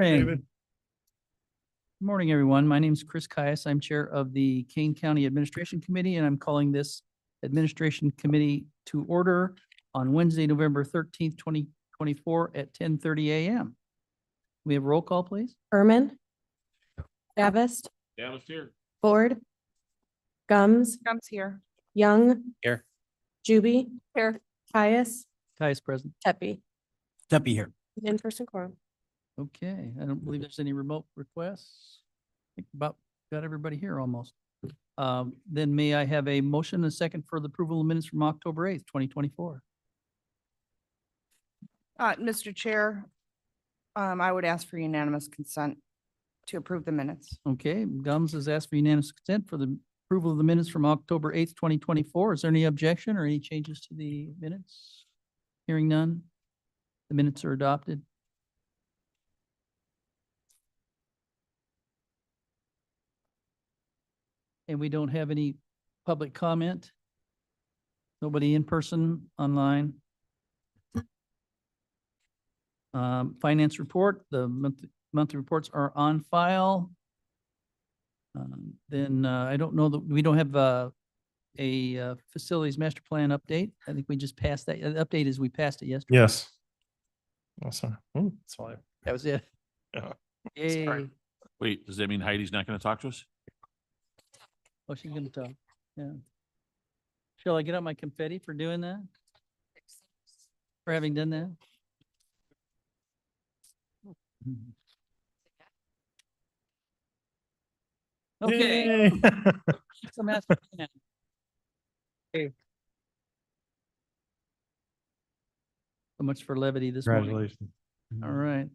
Hey, David? good morning, everyone. My name is Chris Caius. I'm Chair of the Kane County Administration Committee, and I'm calling this Administration Committee to order on Wednesday, November 13th, 2024 at 10:30 a.m. We have roll call, please. Berman. Davis. Davis here. Ford. Gums. Here. Young. Here. Juby. Here. Caius. Caius present. Tepe. Debbie here. In-person quorum. Okay, I don't believe there's any remote requests. I think about got everybody here almost. Then may I have a motion and a second for the approval of minutes from October 8th, 2024? Mr. Chair, I would ask for unanimous consent to approve the minutes. Okay, Gums has asked for unanimous consent for the approval of the minutes from October 8th, 2024. Is there any objection or any changes to the minutes? Hearing none, the minutes are adopted. And we don't have any public comment? Nobody in person, online? Finance report, the monthly reports are on file. Then I don't know that we don't have a facilities master plan update. I think we just passed that. The update is we passed it yesterday. Yes. Awesome. That's why. That was it. Yeah. Yay. Wait, does that mean Heidi's not going to talk to us? Oh, she's gonna talk. Yeah. Shall I get out my confetti for doing that? For having done that? Okay. Yay. So master plan. Okay. So much for levity this morning. Congratulations. All right.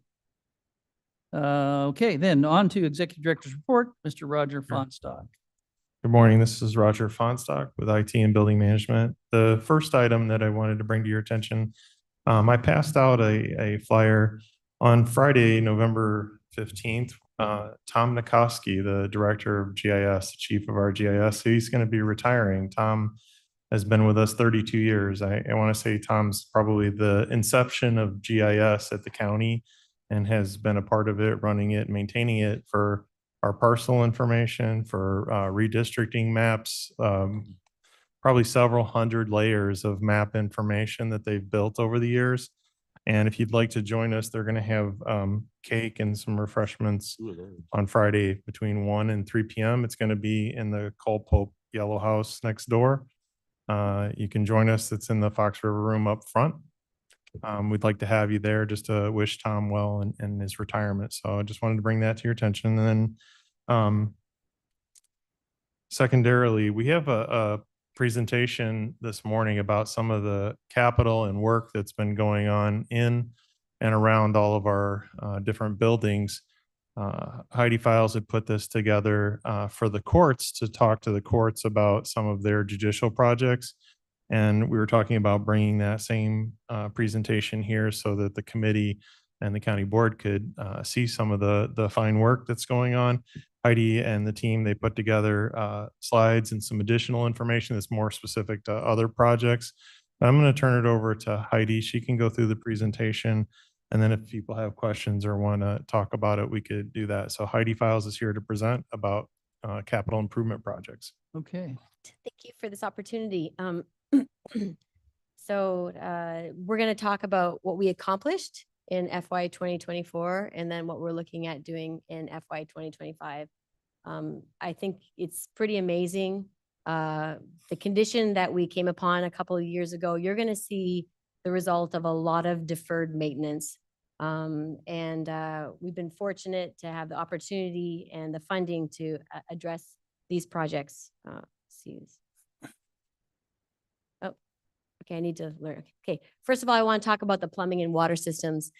Okay, then on to Executive Director's report, Mr. Roger Fonstock. Good morning. This is Roger Fonstock with IT and Building Management. The first item that I wanted to bring to your attention, I passed out a flyer on Friday, November 15th. Tom Nikoski, the Director of GIS, the Chief of our GIS, he's going to be retiring. Tom has been with us 32 years. I want to say Tom's probably the inception of GIS at the county and has been a part of it, running it, maintaining it for our parcel information, for redistricting maps, probably several hundred layers of map information that they've built over the years. And if you'd like to join us, they're going to have cake and some refreshments on Friday between 1 and 3 p.m. It's going to be in the Cole Pope Yellow House next door. You can join us. It's in the Fox River Room up front. We'd like to have you there just to wish Tom well in his retirement. So I just wanted to bring that to your attention. And then secondarily, we have a presentation this morning about some of the capital and work that's been going on in and around all of our different buildings. Heidi Files had put this together for the courts to talk to the courts about some of their judicial projects. And we were talking about bringing that same presentation here so that the committee and the county board could see some of the fine work that's going on. Heidi and the team, they put together slides and some additional information that's more specific to other projects. I'm going to turn it over to Heidi. She can go through the presentation. And then if people have questions or want to talk about it, we could do that. So Heidi Files is here to present about capital improvement projects. Okay. Thank you for this opportunity. So we're going to talk about what we accomplished in FY 2024 and then what we're looking at doing in FY 2025. I think it's pretty amazing. The condition that we came upon a couple of years ago, you're going to see the result of a lot of deferred maintenance. We've been fortunate to have the opportunity and the funding to address these projects. Okay, I need to learn. Okay, first of all, I want to talk about the plumbing and water systems,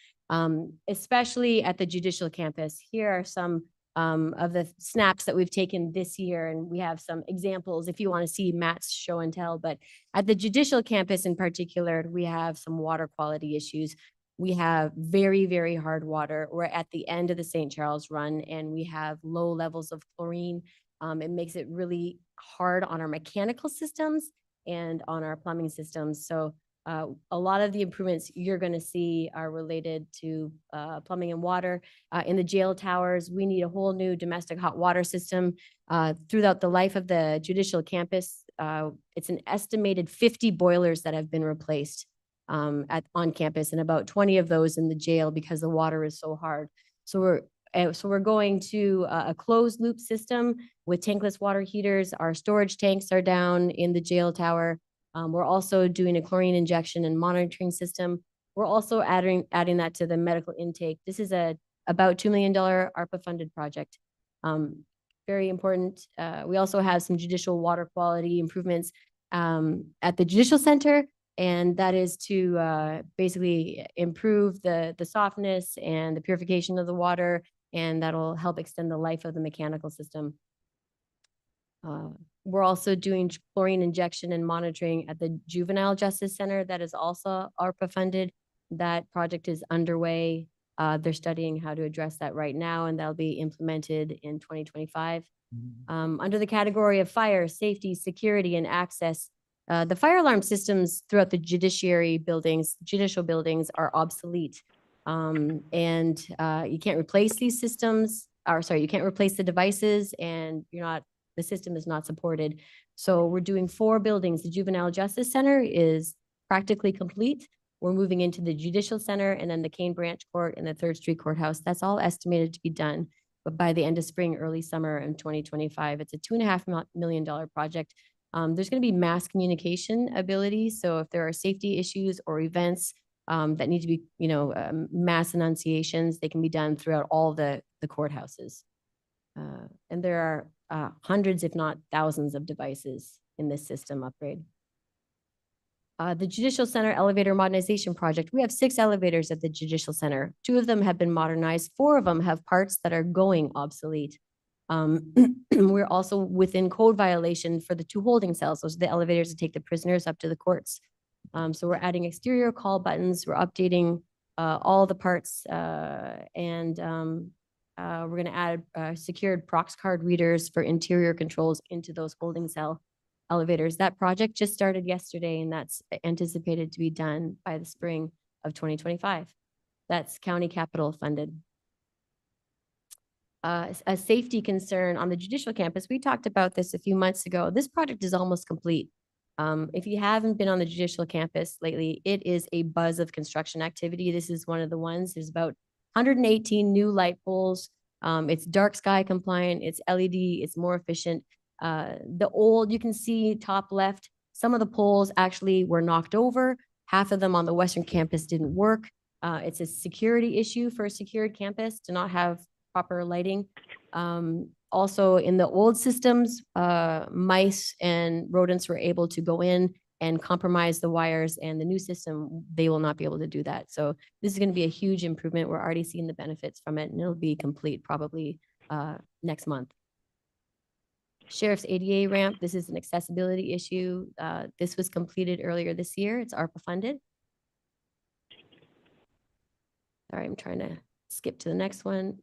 especially at the judicial campus. Here are some of the snaps that we've taken this year, and we have some examples if you want to see Matt's show and tell. But at the judicial campus in particular, we have some water quality issues. We have very, very hard water. We're at the end of the St. Charles run, and we have low levels of chlorine. It makes it really hard on our mechanical systems and on our plumbing systems. So A lot of the improvements you're going to see are related to plumbing and water. In the jail towers, we need a whole new domestic hot water system. Throughout the life of the judicial campus, it's an estimated 50 boilers that have been replaced on campus, and about 20 of those in the jail because the water is so hard. So we're going to a closed loop system with tankless water heaters. Our storage tanks are down in the jail tower. We're also doing a chlorine injection and monitoring system. We're also adding that to the medical intake. This is about $2 million ARPA funded project. Very important. We also have some judicial water quality improvements at the Judicial Center, and that is to basically improve the softness and the purification of the water, and that'll help extend the life of the mechanical system. We're also doing chlorine injection and monitoring at the Juvenile Justice Center. That is also ARPA funded. That project is underway. They're studying how to address that right now, and that'll be implemented in 2025. Under the category of fire, safety, security, and access, the fire alarm systems throughout the judicial buildings are obsolete. And you can't replace these systems, you can't replace the devices, and the system is not supported. So we're doing 4 buildings. The Juvenile Justice Center is practically complete. We're moving into the Judicial Center and then the Kane Branch Court and the 3rd Street Courthouse. That's all estimated to be done, but by the end of spring, early summer in 2025. It's a $2.5 million project. There's going to be mass communication ability. So if there are safety issues or events that need to be, mass annunciations, they can be done throughout all the courthouses. And there are hundreds, if not thousands, of devices in this system upgrade. The Judicial Center Elevator Modernization Project, we have 6 elevators at the Judicial Center. 2 of them have been modernized. 4 of them have parts that are going obsolete. We're also within code violation for the 2 holding cells. Those are the elevators that take the prisoners up to the courts. So we're adding exterior call buttons. We're updating all the parts, and we're going to add secured prox card readers for interior controls into those holding cell elevators. That project just started yesterday, and that's anticipated to be done by the spring of 2025. That's county capital funded. A safety concern on the judicial campus, we talked about this a few months ago. This project is almost complete. If you haven't been on the judicial campus lately, it is a buzz of construction activity. This is one of the ones. There's about 118 new light poles. It's dark sky compliant. It's LED. It's more efficient. You can see top left, some of the poles actually were knocked over. Half of them on the Western campus didn't work. It's a security issue for a secured campus to not have proper lighting. Also in the old systems, mice and rodents were able to go in and compromise the wires, and the new system, they will not be able to do that. So this is going to be a huge improvement. We're already seeing the benefits from it, and it'll be complete probably next month. Sheriff's ADA ramp, this is an accessibility issue. This was completed earlier this year. It's ARPA funded. Sorry, I'm trying to skip to the next one.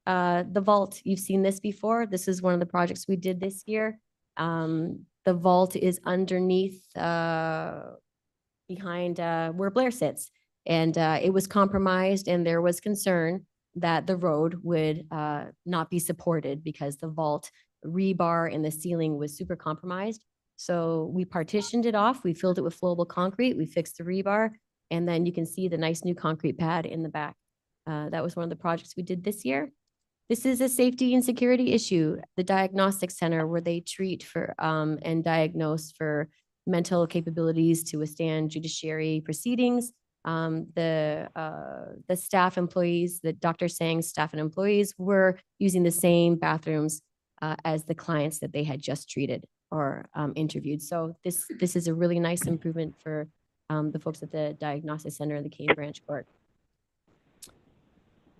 The vault, you've seen this before. This is one of the projects we did this year. The vault is underneath, behind where Blair sits. And it was compromised, and there was concern that the road would not be supported because the vault rebar in the ceiling was super compromised. So we partitioned it off. We filled it with flowable concrete. We fixed the rebar, and then you can see the nice new concrete pad in the back. That was one of the projects we did this year. This is a safety and security issue. The diagnostic center where they treat for and diagnose for mental capabilities to withstand judiciary proceedings. The staff employees, the Dr. Sang's staff and employees were using the same bathrooms as the clients that they had just treated or interviewed. So this is a really nice improvement for the folks at the diagnostic center and the Kane Branch Court.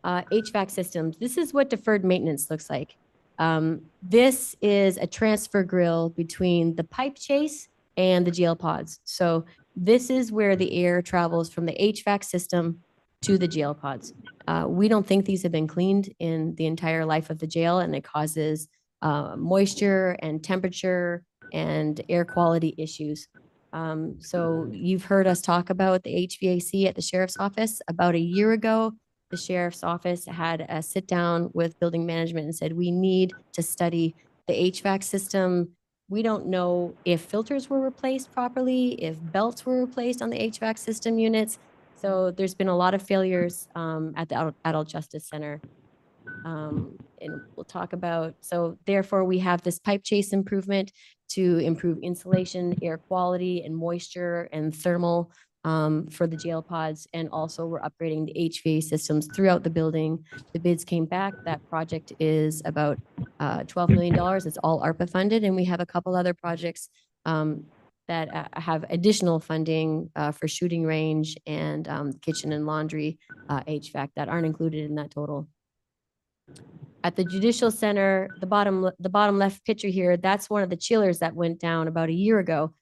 HVAC systems. This is what deferred maintenance looks like. This is a transfer grill between the pipe chase and the jail pods. So this is where the air travels from the HVAC system to the jail pods. We don't think these have been cleaned in the entire life of the jail, and it causes moisture and temperature and air quality issues. So you've heard us talk about the HVAC at the sheriff's office. About a year ago, the sheriff's office had a sit down with building management and said, we need to study the HVAC system. We don't know if filters were replaced properly, if belts were replaced on the HVAC system units. So there's been a lot of failures at the Adult Justice Center. And we'll talk about, so therefore we have this pipe chase improvement to improve insulation, air quality and moisture and thermal for the jail pods. And also we're upgrading the HVAC systems throughout the building. The bids came back. That project is about $12 million. It's all ARPA funded. And we have a couple other projects that have additional funding for shooting range and kitchen and laundry HVAC that aren't included in that total. At the Judicial Center, the bottom left picture here, that's one of the chillers that went down about a year ago.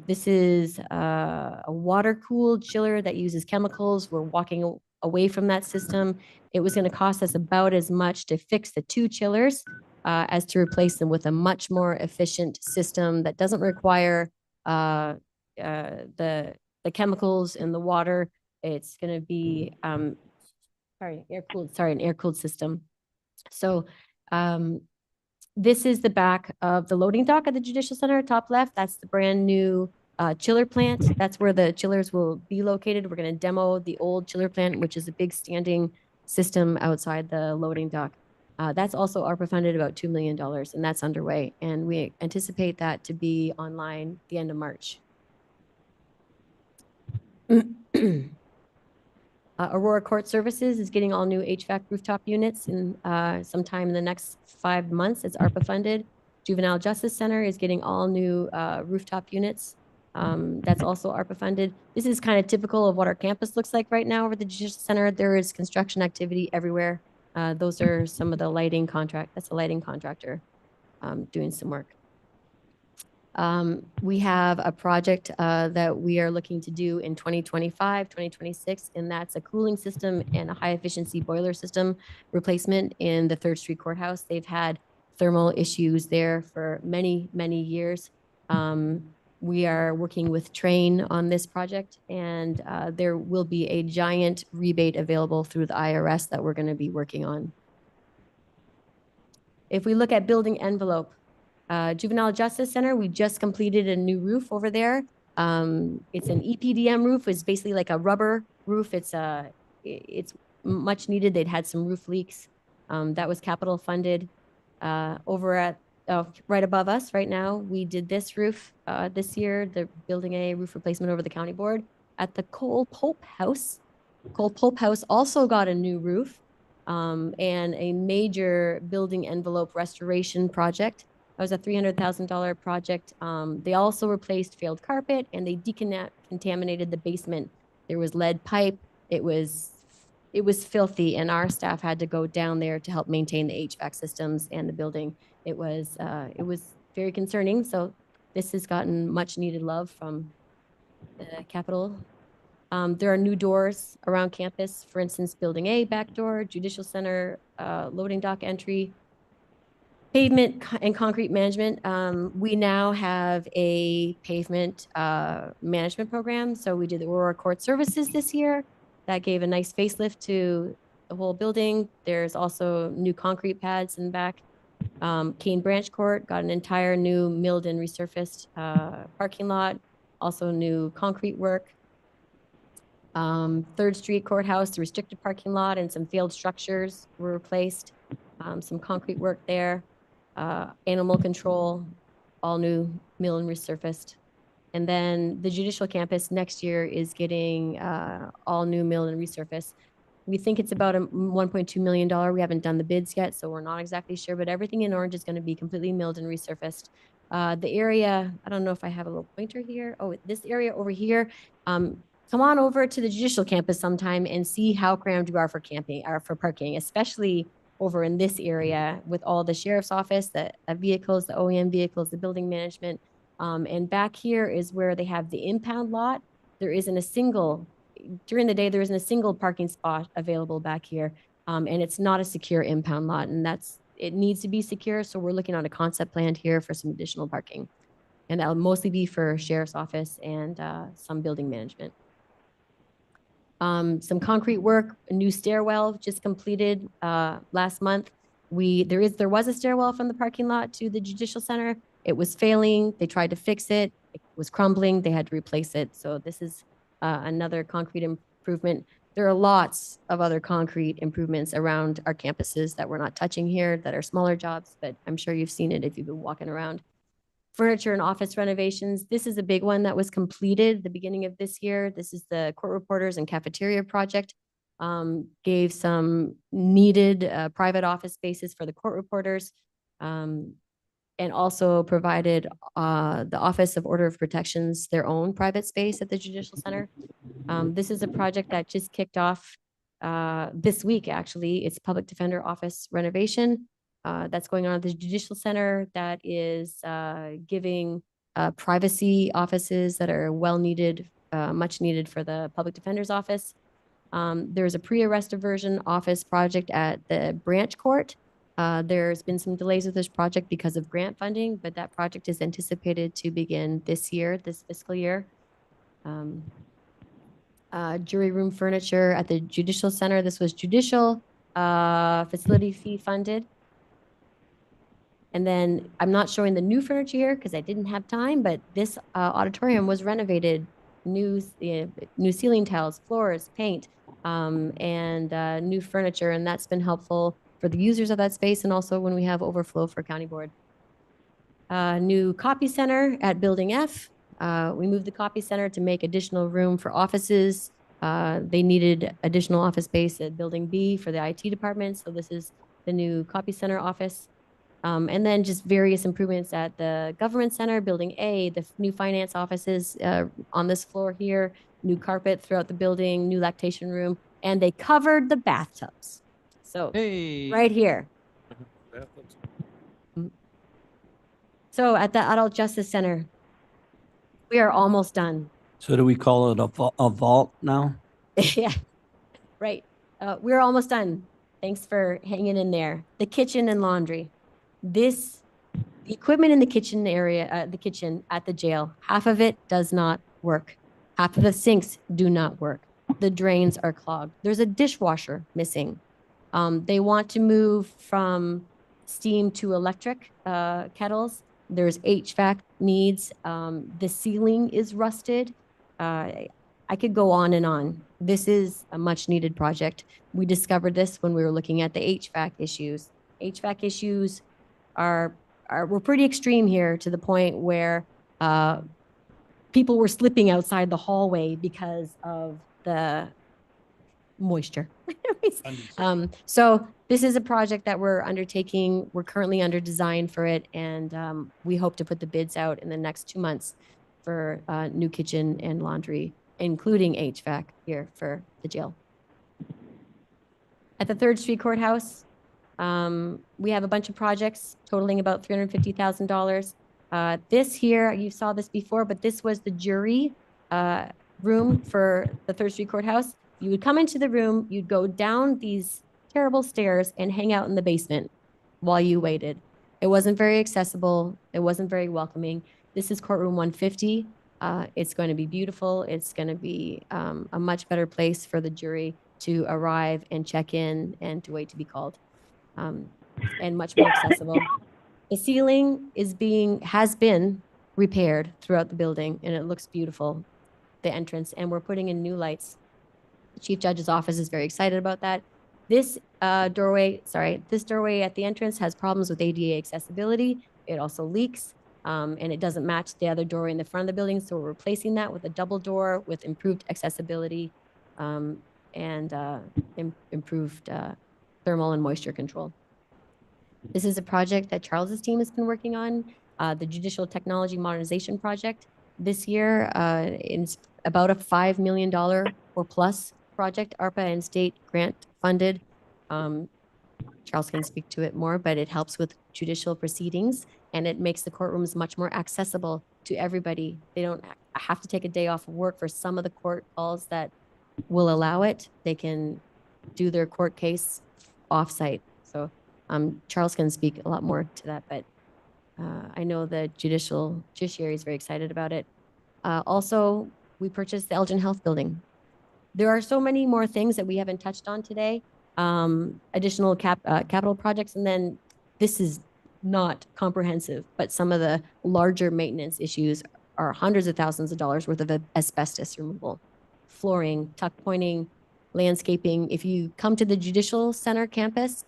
This is a water-cooled chiller that uses chemicals. We're walking away from that system. It was going to cost us about as much to fix the 2 chillers as to replace them with a much more efficient system that doesn't require the chemicals in the water. It's going to be an air-cooled system. So this is the back of the loading dock at the Judicial Center, top left. That's the brand new chiller plant. That's where the chillers will be located. We're going to demo the old chiller plant, which is a big standing system outside the loading dock. That's also ARPA funded, about $2 million, and that's underway. And we anticipate that to be online the end of March. Aurora Court Services is getting all new HVAC rooftop units in sometime in the next 5 months. It's ARPA funded. Juvenile Justice Center is getting all new rooftop units. That's also ARPA funded. This is kind of typical of what our campus looks like right now over the Judicial Center. There is construction activity everywhere. Those are some of the lighting contract. That's a lighting contractor doing some work. We have a project that we are looking to do in 2025, 2026, and that's a cooling system and a high efficiency boiler system replacement in the 3rd Street Courthouse. They've had thermal issues there for many, many years. We are working with Train on this project, and there will be a giant rebate available through the IRS that we're going to be working on. If we look at building envelope, Juvenile Justice Center, we just completed a new roof over there. It's an EPDM roof. It's basically like a rubber roof. It's much needed. They'd had some roof leaks. That was capital funded. Over at right above us right now, we did this roof this year. They're building a roof replacement over the county board. At the Cole Pope House, Cole Pope House also got a new roof and a major building envelope restoration project. That was a $300,000 project. They also replaced failed carpet and they decontaminated the basement. There was lead pipe. It was filthy, and our staff had to go down there to help maintain the HVAC systems and the building. It was very concerning. So this has gotten much needed love from the Capitol. There are new doors around campus. For instance, Building A back door, Judicial Center, loading dock entry. Pavement and concrete management. We now have a pavement management program. So we did the Aurora Court Services this year. That gave a nice facelift to the whole building. There's also new concrete pads in the back. Cane Branch Court got an entire new milled and resurfaced parking lot. Also new concrete work. 3rd Street Courthouse, the restricted parking lot and some failed structures were replaced. Some concrete work there. Animal control, all new mill and resurfaced. And then the Judicial Campus next year is getting all new mill and resurfaced. We think it's about a $1.2 million. We haven't done the bids yet, so we're not exactly sure, but everything in orange is going to be completely milled and resurfaced. The area, I don't know if I have a little pointer here. Oh, this area over here. Come on over to the Judicial Campus sometime and see how crammed you are for camping or for parking, especially over in this area with all the sheriff's office, the vehicles, the OEM vehicles, the building management. And back here is where they have the impound lot. There isn't a single, during the day, there isn't a single parking spot available back here. And it's not a secure impound lot, and it needs to be secure. So we're looking on a concept plan here for some additional parking. And that'll mostly be for sheriff's office and some building management. Some concrete work, a new stairwell just completed last month. There was a stairwell from the parking lot to the judicial center. It was failing. They tried to fix it. It was crumbling. They had to replace it. So this is another concrete improvement. There are lots of other concrete improvements around our campuses that we're not touching here that are smaller jobs, but I'm sure you've seen it if you've been walking around. Furniture and office renovations. This is a big one that was completed the beginning of this year. This is the court reporters and cafeteria project. Gave some needed private office spaces for the court reporters. And also provided the Office of Order of Protections their own private space at the Judicial Center. This is a project that just kicked off this week, actually. It's Public Defender Office renovation that's going on at the Judicial Center that is giving privacy offices that are well needed, much needed for the Public Defender's Office. There's a pre-arrest diversion office project at the branch court. There's been some delays with this project because of grant funding, but that project is anticipated to begin this year, this fiscal year. Jury room furniture at the Judicial Center. This was judicial facility fee funded. And then I'm not showing the new furniture here because I didn't have time, but this auditorium was renovated, new ceiling tiles, floors, paint, and new furniture, and that's been helpful for the users of that space and also when we have overflow for county board. New copy center at Building F. We moved the copy center to make additional room for offices. They needed additional office space at Building B for the IT department, so this is the new copy center office. And then just various improvements at the government center, Building A, the new finance offices on this floor here, new carpet throughout the building, new lactation room, and they covered the bathtubs. So Hey. right here. So at the Adult Justice Center, we are almost done. So do we call it a vault now? Yeah, right. We're almost done. Thanks for hanging in there. The kitchen and laundry. The equipment in the kitchen area, the kitchen at the jail, half of it does not work. Half of the sinks do not work. The drains are clogged. There's a dishwasher missing. They want to move from steam to electric kettles. There's HVAC needs. The ceiling is rusted. I could go on and on. This is a much needed project. We discovered this when we were looking at the HVAC issues. HVAC issues were pretty extreme here to the point where people were slipping outside the hallway because of the moisture. So this is a project that we're undertaking. We're currently under design for it, and we hope to put the bids out in the next 2 months for new kitchen and laundry, including HVAC here for the jail. At the 3rd Street Courthouse, we have a bunch of projects totaling about $350,000. This here, you saw this before, but this was the jury room for the 3rd Street Courthouse. You would come into the room, you'd go down these terrible stairs and hang out in the basement while you waited. It wasn't very accessible. It wasn't very welcoming. This is courtroom 150. It's going to be beautiful. It's going to be a much better place for the jury to arrive and check in and to wait to be called, and much more accessible. The ceiling has been repaired throughout the building, and it looks beautiful, the entrance, and we're putting in new lights. The Chief Judge's office is very excited about that. This doorway at the entrance has problems with ADA accessibility. It also leaks, and it doesn't match the other doorway in the front of the building, so we're replacing that with a double door with improved accessibility and improved thermal and moisture control. This is a project that Charles's team has been working on, the Judicial Technology Modernization Project. This year, it's about a $5 million or plus project, ARPA and state grant funded. Charles can speak to it more, but it helps with judicial proceedings and it makes the courtrooms much more accessible to everybody. They don't have to take a day off of work for some of the court calls that will allow it. They can do their court case offsite. So Charles can speak a lot more to that, but I know the judiciary is very excited about it. Also, we purchased the Elgin Health Building. There are so many more things that we haven't touched on today. Additional capital projects, and then this is not comprehensive, but some of the larger maintenance issues are hundreds of thousands of dollars worth of asbestos removal, flooring, tuck pointing, landscaping. If you come to the Judicial Center campus,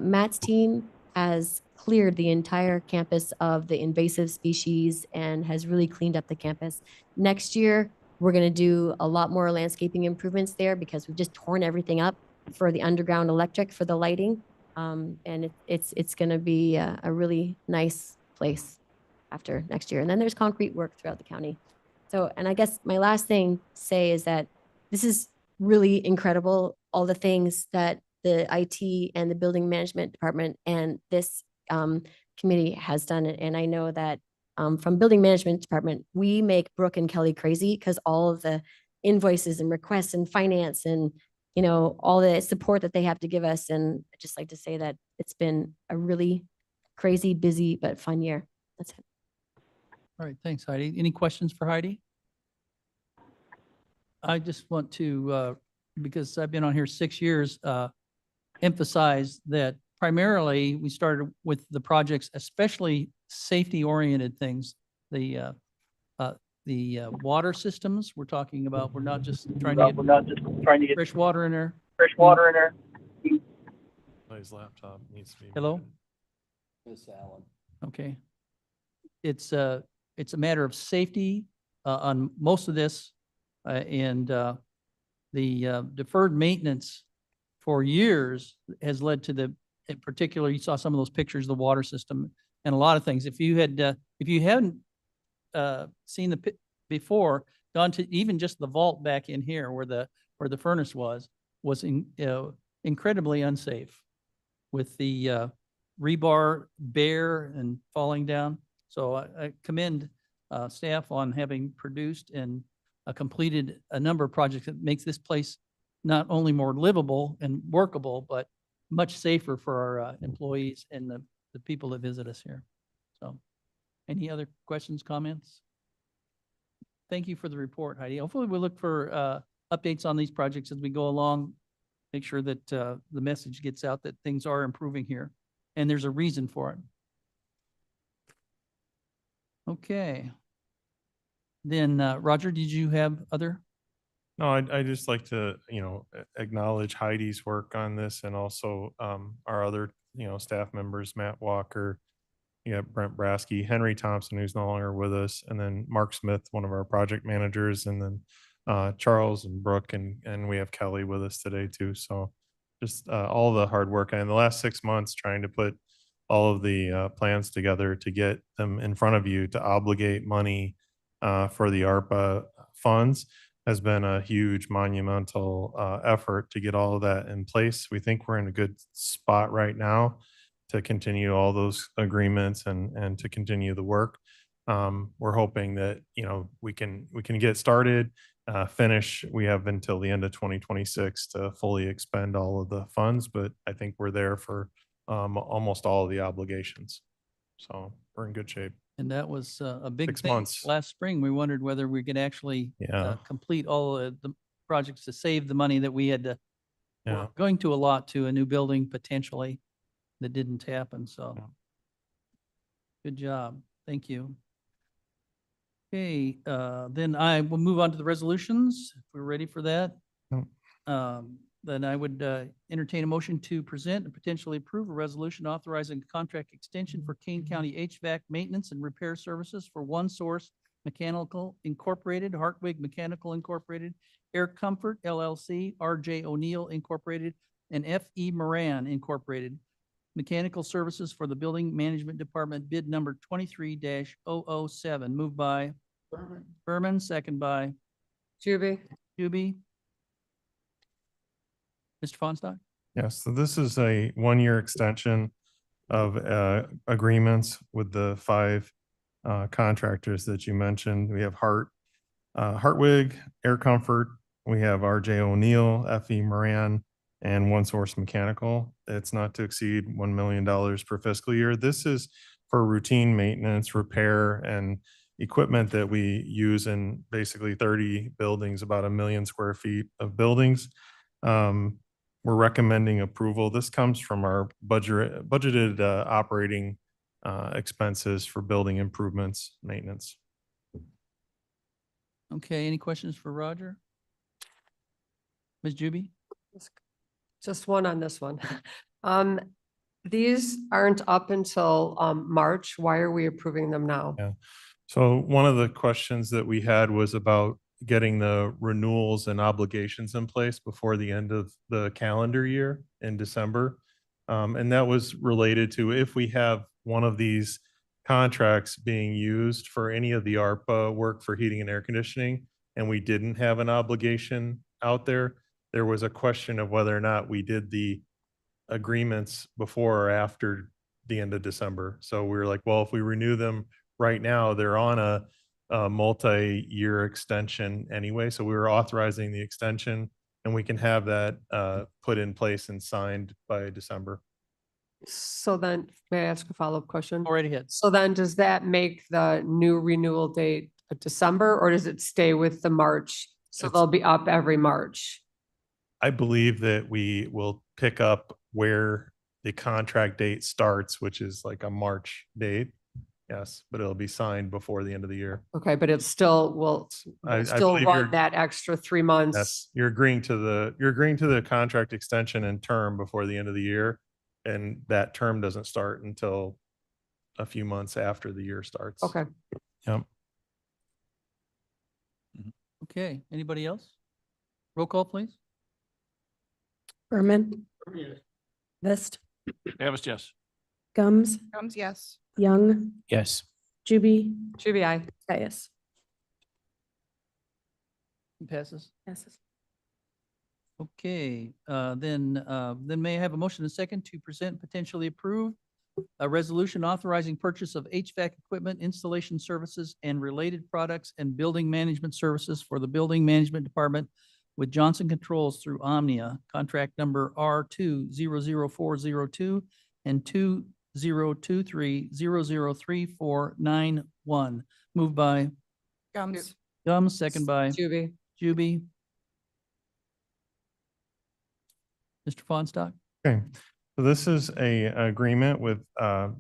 Matt's team has cleared the entire campus of the invasive species and has really cleaned up the campus. Next year, we're going to do a lot more landscaping improvements there because we've just torn everything up for the underground electric for the lighting. And it's going to be a really nice place after next year. And then there's concrete work throughout the county. So, and I guess my last thing to say is that this is really incredible, all the things that the IT and the building management department and this committee has done. And I know that from building management department, we make Brooke and Kelly crazy because all of the invoices and requests and finance and, you know, all the support that they have to give us. And I'd just like to say that it's been a really crazy, busy, but fun year. That's it. All right, thanks, Heidi. Any questions for Heidi? I just want to, because I've been on here 6 years, emphasize that primarily we started with the projects, especially safety-oriented things. The water systems we're talking about, we're not just trying to get fresh water in there. His laptop needs to be. Hello? muted. Miss Allen. Okay. It's a matter of safety on most of this. And the deferred maintenance for years has led to in particular, you saw some of those pictures, the water system and a lot of things. If you hadn't seen the before, gone to even just the vault back in here where the furnace was incredibly unsafe with the rebar bare and falling down. So I commend staff on having produced and completed a number of projects that makes this place not only more livable and workable, but much safer for our employees and the people that visit us here. So any other questions, comments? Thank you for the report, Heidi. Hopefully we'll look for updates on these projects as we go along. Make sure that the message gets out that things are improving here and there's a reason for it. Okay. Then Roger, did you have other? No, I'd just like to, acknowledge Heidi's work on this and also our other, staff members, Matt Walker, you got Brent Brasky, Henry Thompson, who's no longer with us, and then Mark Smith, one of our project managers, and then Charles and Brooke, and we have Kelly with us today too. So just all the hard work and the last 6 months trying to put all of the plans together to get them in front of you to obligate money for the ARPA funds has been a huge monumental effort to get all of that in place. We think we're in a good spot right now to continue all those agreements and to continue the work. We're hoping that, we can get started, finish. We have until the end of 2026 to fully expend all of the funds, but I think we're there for almost all of the obligations. So we're in good shape. And that was a big 6 thing. months. Last spring, we wondered whether we could actually Yeah. complete all of the projects to save the money that we had to, Yeah. we're going to allot to a new building potentially that didn't happen. So Yeah. good job. Thank you. Okay, then I will move on to the resolutions. If we're ready for that. Yep. Then I would entertain a motion to present and potentially approve a resolution authorizing a contract extension for Kane County HVAC maintenance and repair services for One Source Mechanical Incorporated, Hartwig Mechanical Incorporated, Air Comfort LLC, RJ O'Neill Incorporated, and FE Moran Incorporated. Mechanical services for the Building Management Department, bid number 23-007, moved by Berman, second by Juby, Juby. Mr. Fonstock? Yes, so this is a 1-year extension of agreements with the 5 contractors that you mentioned. We have Hartwig, Air Comfort, we have RJ O'Neill, FE Moran, and One Source Mechanical. It's not to exceed $1 million per fiscal year. This is for routine maintenance, repair, and equipment that we use in basically 30 buildings, about 1 million square feet of buildings. We're recommending approval. This comes from our budgeted operating expenses for building improvements, maintenance. Okay, any questions for Roger? Ms. Juby? Just one on this one. These aren't up until March. Why are we approving them now? Yeah. So one of the questions that we had was about getting the renewals and obligations in place before the end of the calendar year in December. And that was related to if we have one of these contracts being used for any of the ARPA work for heating and air conditioning, and we didn't have an obligation out there, there was a question of whether or not we did the agreements before or after the end of December. So we were like, well, if we renew them right now, they're on a multi-year extension anyway. So we were authorizing the extension, and we can have that put in place and signed by December. So then, may I ask a follow-up question? Go right ahead. So then does that make the new renewal date a December, or does it stay with the March? So It's- they'll be up every March? I believe that we will pick up where the contract date starts, which is like a March date. Yes, but it'll be signed before the end of the year. Okay, but it still will I still believe run you're- that extra 3 months? Yes, you're agreeing to the contract extension and term before the end of the year. And that term doesn't start until a few months after the year starts. Okay. Yep. Okay, anybody else? Roll call, please. Berman, Vest, Davis, yes. Gums, Gums, yes. Young, Yes. Juby, Juby, aye. Caius. Passes. Passes. Okay, then may I have a motion and second to present and potentially approve a resolution authorizing purchase of HVAC equipment, installation services, and related products and building management services for the Building Management Department with Johnson Controls through Omnia, contract number R2004002 and 2023003491. Moved by Gums, Gums, second by Juby, Juby. Mr. Fonstalk? Okay, so this is a agreement with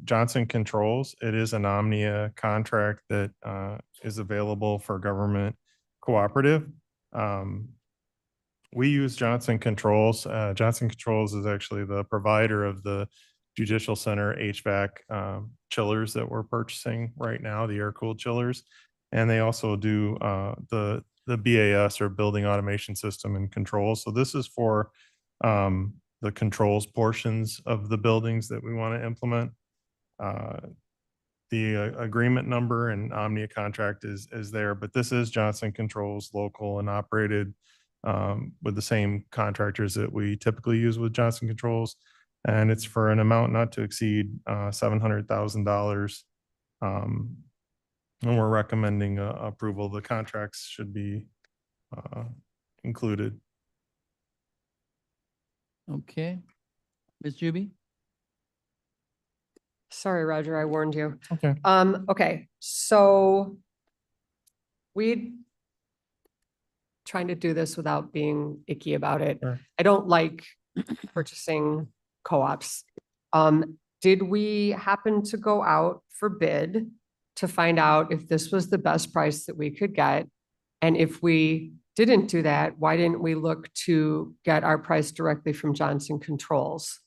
Johnson Controls. It is an Omnia contract that is available for government cooperative. We use Johnson Controls. Johnson Controls is actually the provider of the Judicial Center HVAC chillers that we're purchasing right now, the air-cooled chillers. And they also do the BAS, or Building Automation System and Controls. So this is for the controls portions of the buildings that we want to implement. The agreement number and Omnia contract is there, but this is Johnson Controls, local and operated with the same contractors that we typically use with Johnson Controls. And it's for an amount not to exceed $700,000. And we're recommending approval. The contracts should be included. Okay. Ms. Juby? sorry, Roger, I warned you. Okay. Okay, so we trying to do this without being icky about it. Sure. I don't like purchasing co-ops. Did we happen to go out for bid to find out if this was the best price that we could get? And if we didn't do that, why didn't we look to get our price directly from Johnson Controls?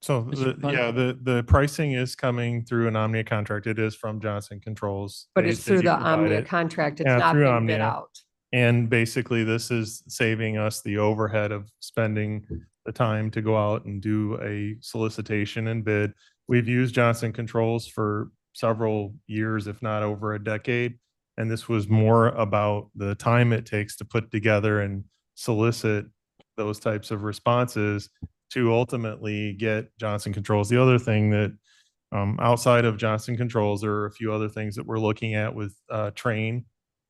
So Mr. Pun- the pricing is coming through an Omnia contract. It is from Johnson Controls. But They- it's they through do the provide Omnia it. contract. It's Yeah, not through been bid Omnia. out. And basically, this is saving us the overhead of spending the time to go out and do a solicitation and bid. We've used Johnson Controls for several years, if not over a decade. And this was more about the time it takes to put together and solicit those types of responses to ultimately get Johnson Controls. The other thing that outside of Johnson Controls, there are a few other things that we're looking at with Trane.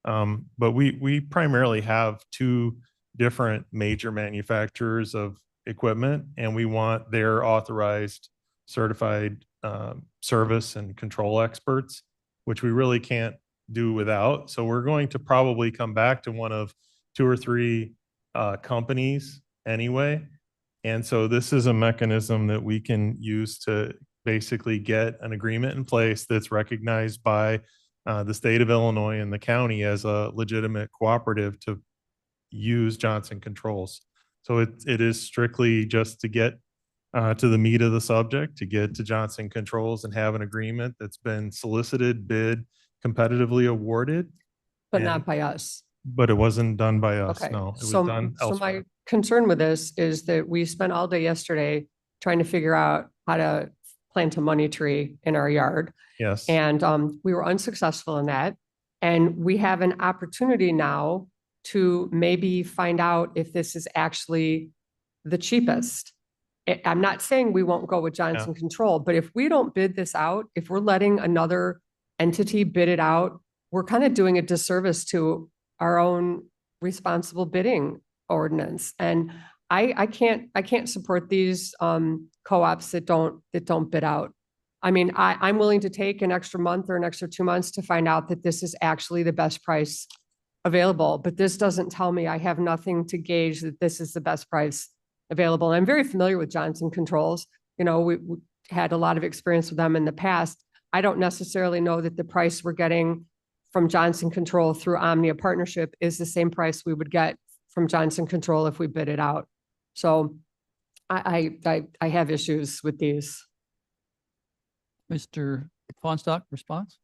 But we primarily have two different major manufacturers of equipment, and we want their authorized certified service and control experts, which we really can't do without. So we're going to probably come back to one of 2 or 3 companies anyway. And so this is a mechanism that we can use to basically get an agreement in place that's recognized by the state of Illinois and the county as a legitimate cooperative to use Johnson Controls. So it is strictly just to get to the meat of the subject, to get to Johnson Controls and have an agreement that's been solicited, bid, competitively awarded. But And- not by us. But it wasn't done by us, Okay, no. It was so, done so my elsewhere. concern with this is that we spent all day yesterday trying to figure out how to plant a money tree in our yard. Yes. And we were unsuccessful in that. And we have an opportunity now to maybe find out if this is actually the cheapest. I'm not saying we won't go with Johnson Control, but if we don't bid this out, if we're letting another entity bid it out, we're kind of doing a disservice to our own responsible bidding ordinance. And I can't support these co-ops that don't bid out. I mean, I'm willing to take an extra month or an extra 2 months to find out that this is actually the best price available, but this doesn't tell me I have nothing to gauge that this is the best price available. And I'm very familiar with Johnson Controls. You know, we had a lot of experience with them in the past. I don't necessarily know that the price we're getting from Johnson Control through Omnia Partnership is the same price we would get from Johnson Control if we bid it out. So I have issues with these. Mr. Fonstock, response?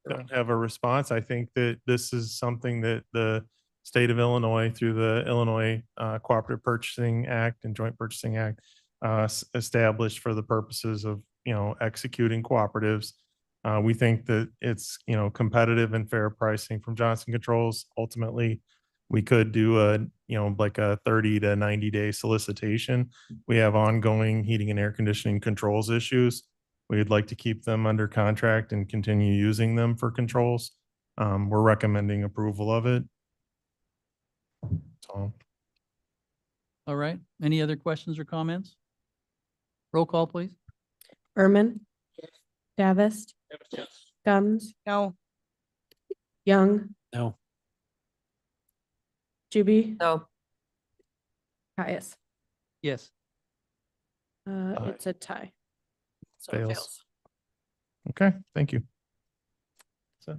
Don't have a response. I think that this is something that the state of Illinois through the Illinois Cooperative Purchasing Act and Joint Purchasing Act established for the purposes of, executing cooperatives. We think that it's, competitive and fair pricing from Johnson Controls. Ultimately, we could do like a 30 to 90 day solicitation. We have ongoing heating and air conditioning controls issues. We'd like to keep them under contract and continue using them for controls. We're recommending approval of it. So, All right. Any other questions or comments? Roll call, please. Berman. Davis. Gums, No, Young, No. Juby, No, Caius. Yes. It's a tie. So it Fails. fails. okay, thank you. So,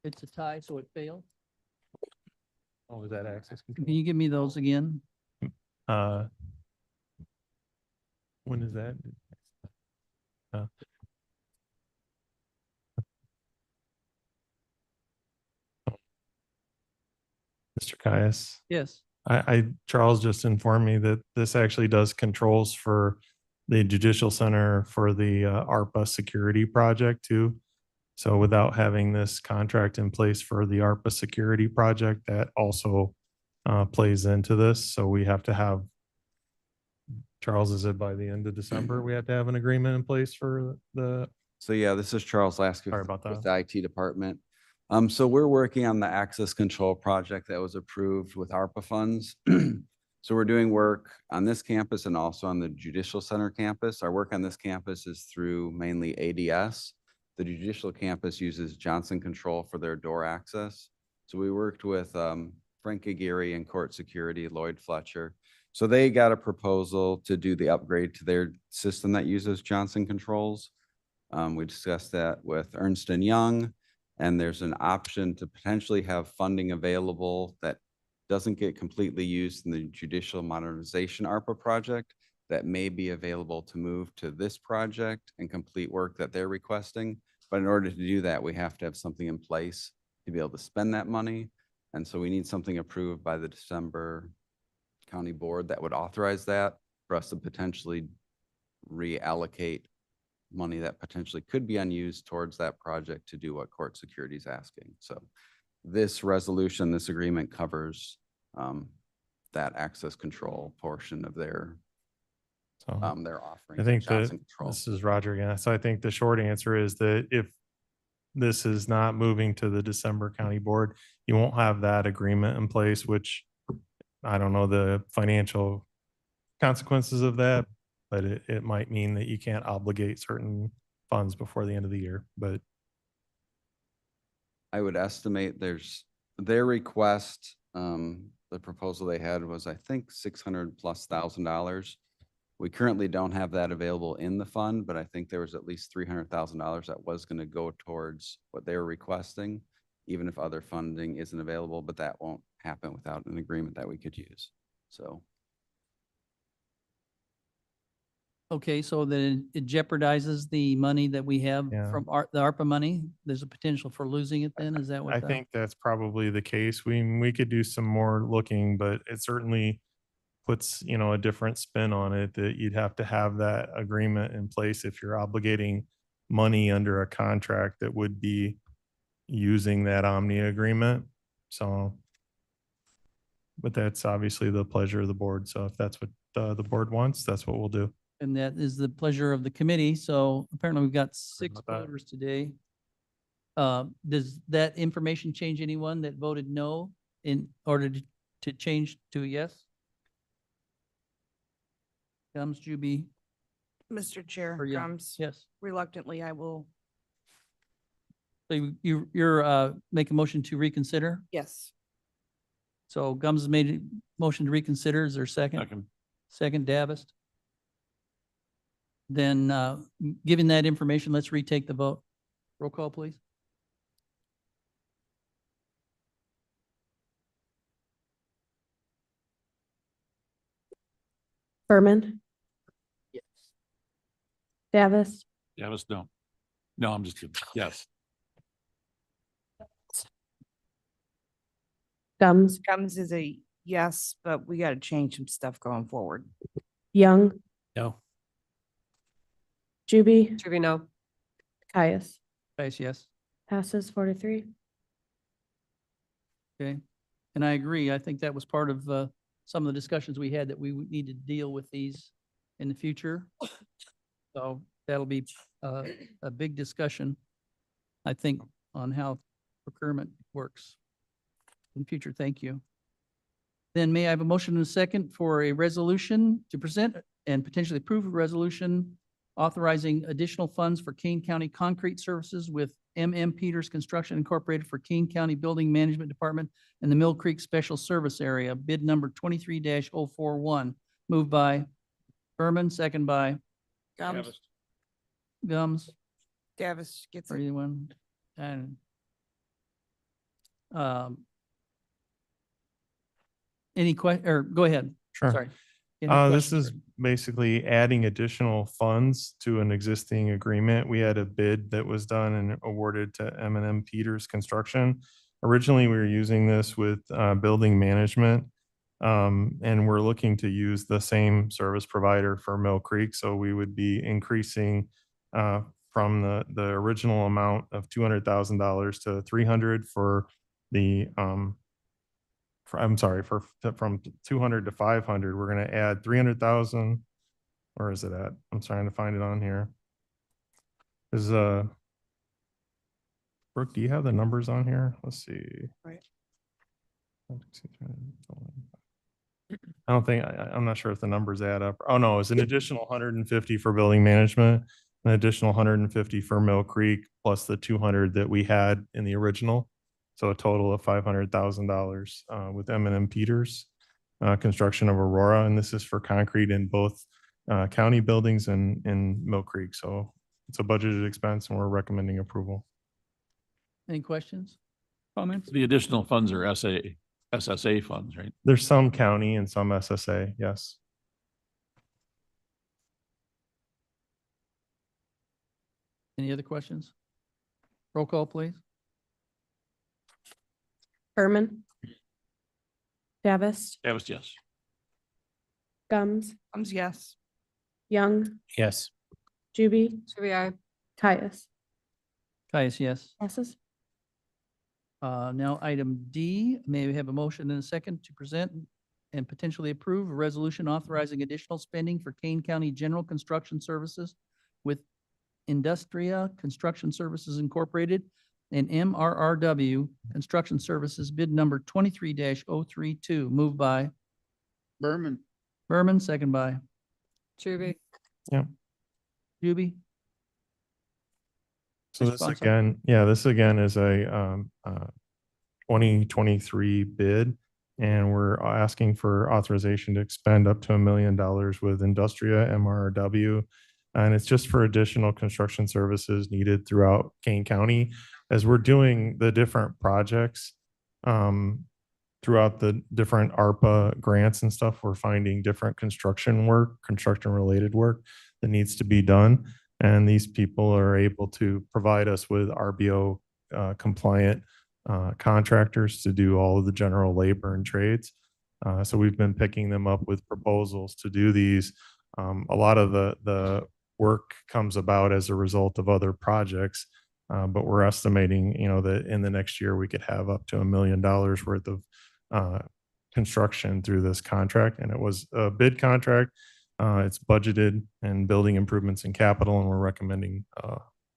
It's a tie, so it failed. oh, is that access Can control? you give me those again? When is that? Mr. Caius, Yes. Charles just informed me that this actually does controls for the Judicial Center for the ARPA security project too. So without having this contract in place for the ARPA security project, that also plays into this. So we have to have, Charles, is it by the end of December, we have to have an agreement in place for the, So yeah, this is Charles Lasky Sorry about with that. the IT department. So we're working on the access control project that was approved with ARPA funds. So we're doing work on this campus and also on the Judicial Center campus. Our work on this campus is through mainly ADS. The Judicial campus uses Johnson Control for their door access. So we worked with Frank Aguirre and Court Security, Lloyd Fletcher. So they got a proposal to do the upgrade to their system that uses Johnson Controls. We discussed that with Ernst & Young, and there's an option to potentially have funding available that doesn't get completely used in the Judicial Modernization ARPA project that may be available to move to this project and complete work that they're requesting. But in order to do that, we have to have something in place to be able to spend that money. And so we need something approved by the December county board that would authorize that for us to potentially reallocate money that potentially could be unused towards that project to do what court security is asking. So this resolution, this agreement covers that access control portion of their so. offering. I think that Johnson Control. this is Roger again. So I think the short answer is that if this is not moving to the December county board, you won't have that agreement in place, which I don't know the financial consequences of that, but it might mean that you can't obligate certain funds before the end of the year, but I would estimate their request, the proposal they had was, I think, $600,000+. We currently don't have that available in the fund, but I think there was at least $300,000 that was going to go towards what they were requesting, even if other funding isn't available, but that won't happen without an agreement that we could use. So Okay, so then it jeopardizes the money that we have Yeah. from the ARPA money? There's a potential for losing it then? Is that what? I think that's probably the case. We could do some more looking, but it certainly puts, a different spin on it, that you'd have to have that agreement in place if you're obligating money under a contract that would be using that Omnia agreement. So, but that's obviously the pleasure of the board. So if that's what the board wants, that's what we'll do. And that is the pleasure of the committee. So apparently we've got 6 about that. voters today. Does that information change anyone that voted no in order to change to a yes? Comes Juby, Mr. Chair, or yeah, Grums, yes. reluctantly, I will, So you're make a motion to reconsider? yes. So Gums has made a motion to reconsider. Is there a second? Second. Second, Davist. Then, given that information, let's retake the vote. Roll call, please. Berman. Yes. Davis, Davis, no. No, I'm just kidding. Yes. Gums, Gums is a yes, but we got to change some stuff going forward. Young, No. Juby, Juby, no. Caius. Guys, yes. Passes 4-3. Okay. And I agree. I think that was part of some of the discussions we had, that we would need to deal with these in the future. So that'll be a big discussion, I think, on how procurement works in the future. Thank you. Then may I have a motion and a second for a resolution to present and potentially approve a resolution authorizing additional funds for Kane County Concrete Services with M.M. Peters Construction Incorporated for Kane County Building Management Department and the Mill Creek Special Service Area, bid number 23-041. Moved by Berman, second by Gums, Gums, Davis gets or it. anyone. And any or go ahead. Sure. Sorry. Any This questions is for- basically adding additional funds to an existing agreement. We had a bid that was done and awarded to M&M Peters Construction. Originally, we were using this with building management. And we're looking to use the same service provider for Mill Creek. So we would be increasing from the original amount of $200,000 to $300 for the from 200 to 500. We're going to add 300,000. Where is it at? I'm trying to find it on here. Is Brooke, do you have the numbers on here? Let's see. Right. I don't think, I'm not sure if the numbers add up. Oh, no, it's an additional 150 for building management, an additional 150 for Mill Creek, plus the 200 that we had in the original. So a total of $500,000 with M&M Peters, construction of Aurora. And this is for concrete in both county buildings and in Mill Creek. So it's a budgeted expense and we're recommending approval. Any questions? Comments? The additional funds are SSA funds, right? There's some county and some SSA, yes. Any other questions? Roll call, please. Berman. Davis, Davis, yes. Gums, Gums, yes. Young, Yes. Juby, Juby, I. Caius. Caius, yes. Passes. Now, item D, may we have a motion and a second to present and potentially approve a resolution authorizing additional spending for Kane County General Construction Services with Industria Construction Services Incorporated and MRRW Construction Services, bid number 23-032, moved by Berman. Berman, second by Juby, Yeah. Juby? So this Response? again, yeah, this again is a 2023 bid. And we're asking for authorization to expend up to $1 million with Industria MRW. And it's just for additional construction services needed throughout Kane County as we're doing the different projects. Throughout the different ARPA grants and stuff, we're finding different construction related work that needs to be done. And these people are able to provide us with RBO compliant contractors to do all of the general labor and trades. So we've been picking them up with proposals to do these. A lot of the work comes about as a result of other projects, but we're estimating, that in the next year we could have up to $1 million worth of construction through this contract. And it was a bid contract. It's budgeted and building improvements in capital, and we're recommending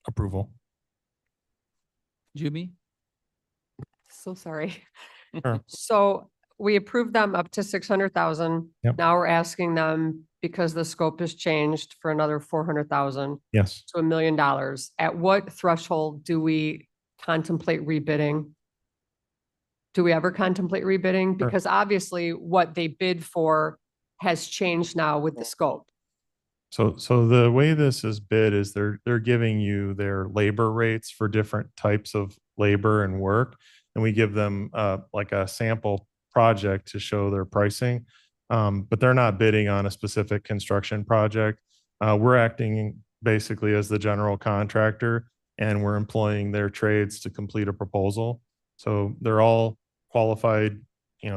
approval. Juby? So sorry. Sure. So we approved them up to 600,000. Yep. Now we're asking them, because the scope has changed, for another 400,000 Yes. to $1 million. At what threshold do we contemplate rebidding? Do we ever contemplate rebidding? Sure. Because obviously what they bid for has changed now with the scope. So the way this is bid is they're giving you their labor rates for different types of labor and work. And we give them like a sample project to show their pricing. But they're not bidding on a specific construction project. We're acting basically as the general contractor, and we're employing their trades to complete a proposal. So they're all qualified,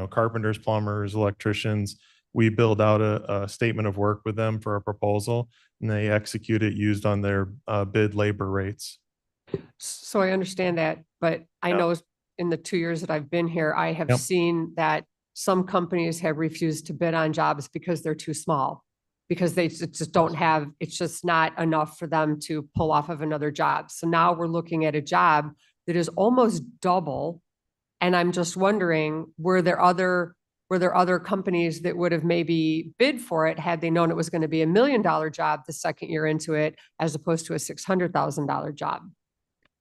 carpenters, plumbers, electricians. We build out a statement of work with them for a proposal, and they execute it used on their bid labor rates. So I understand that, but I Yep. know in the 2 years that I've been here, I have Yep. seen that some companies have refused to bid on jobs because they're too small. Because they just don't have, it's just not enough for them to pull off of another job. So now we're looking at a job that is almost double. And I'm just wondering, were there other companies that would have maybe bid for it had they known it was going to be $1 million job the second year into it, as opposed to a $600,000 job?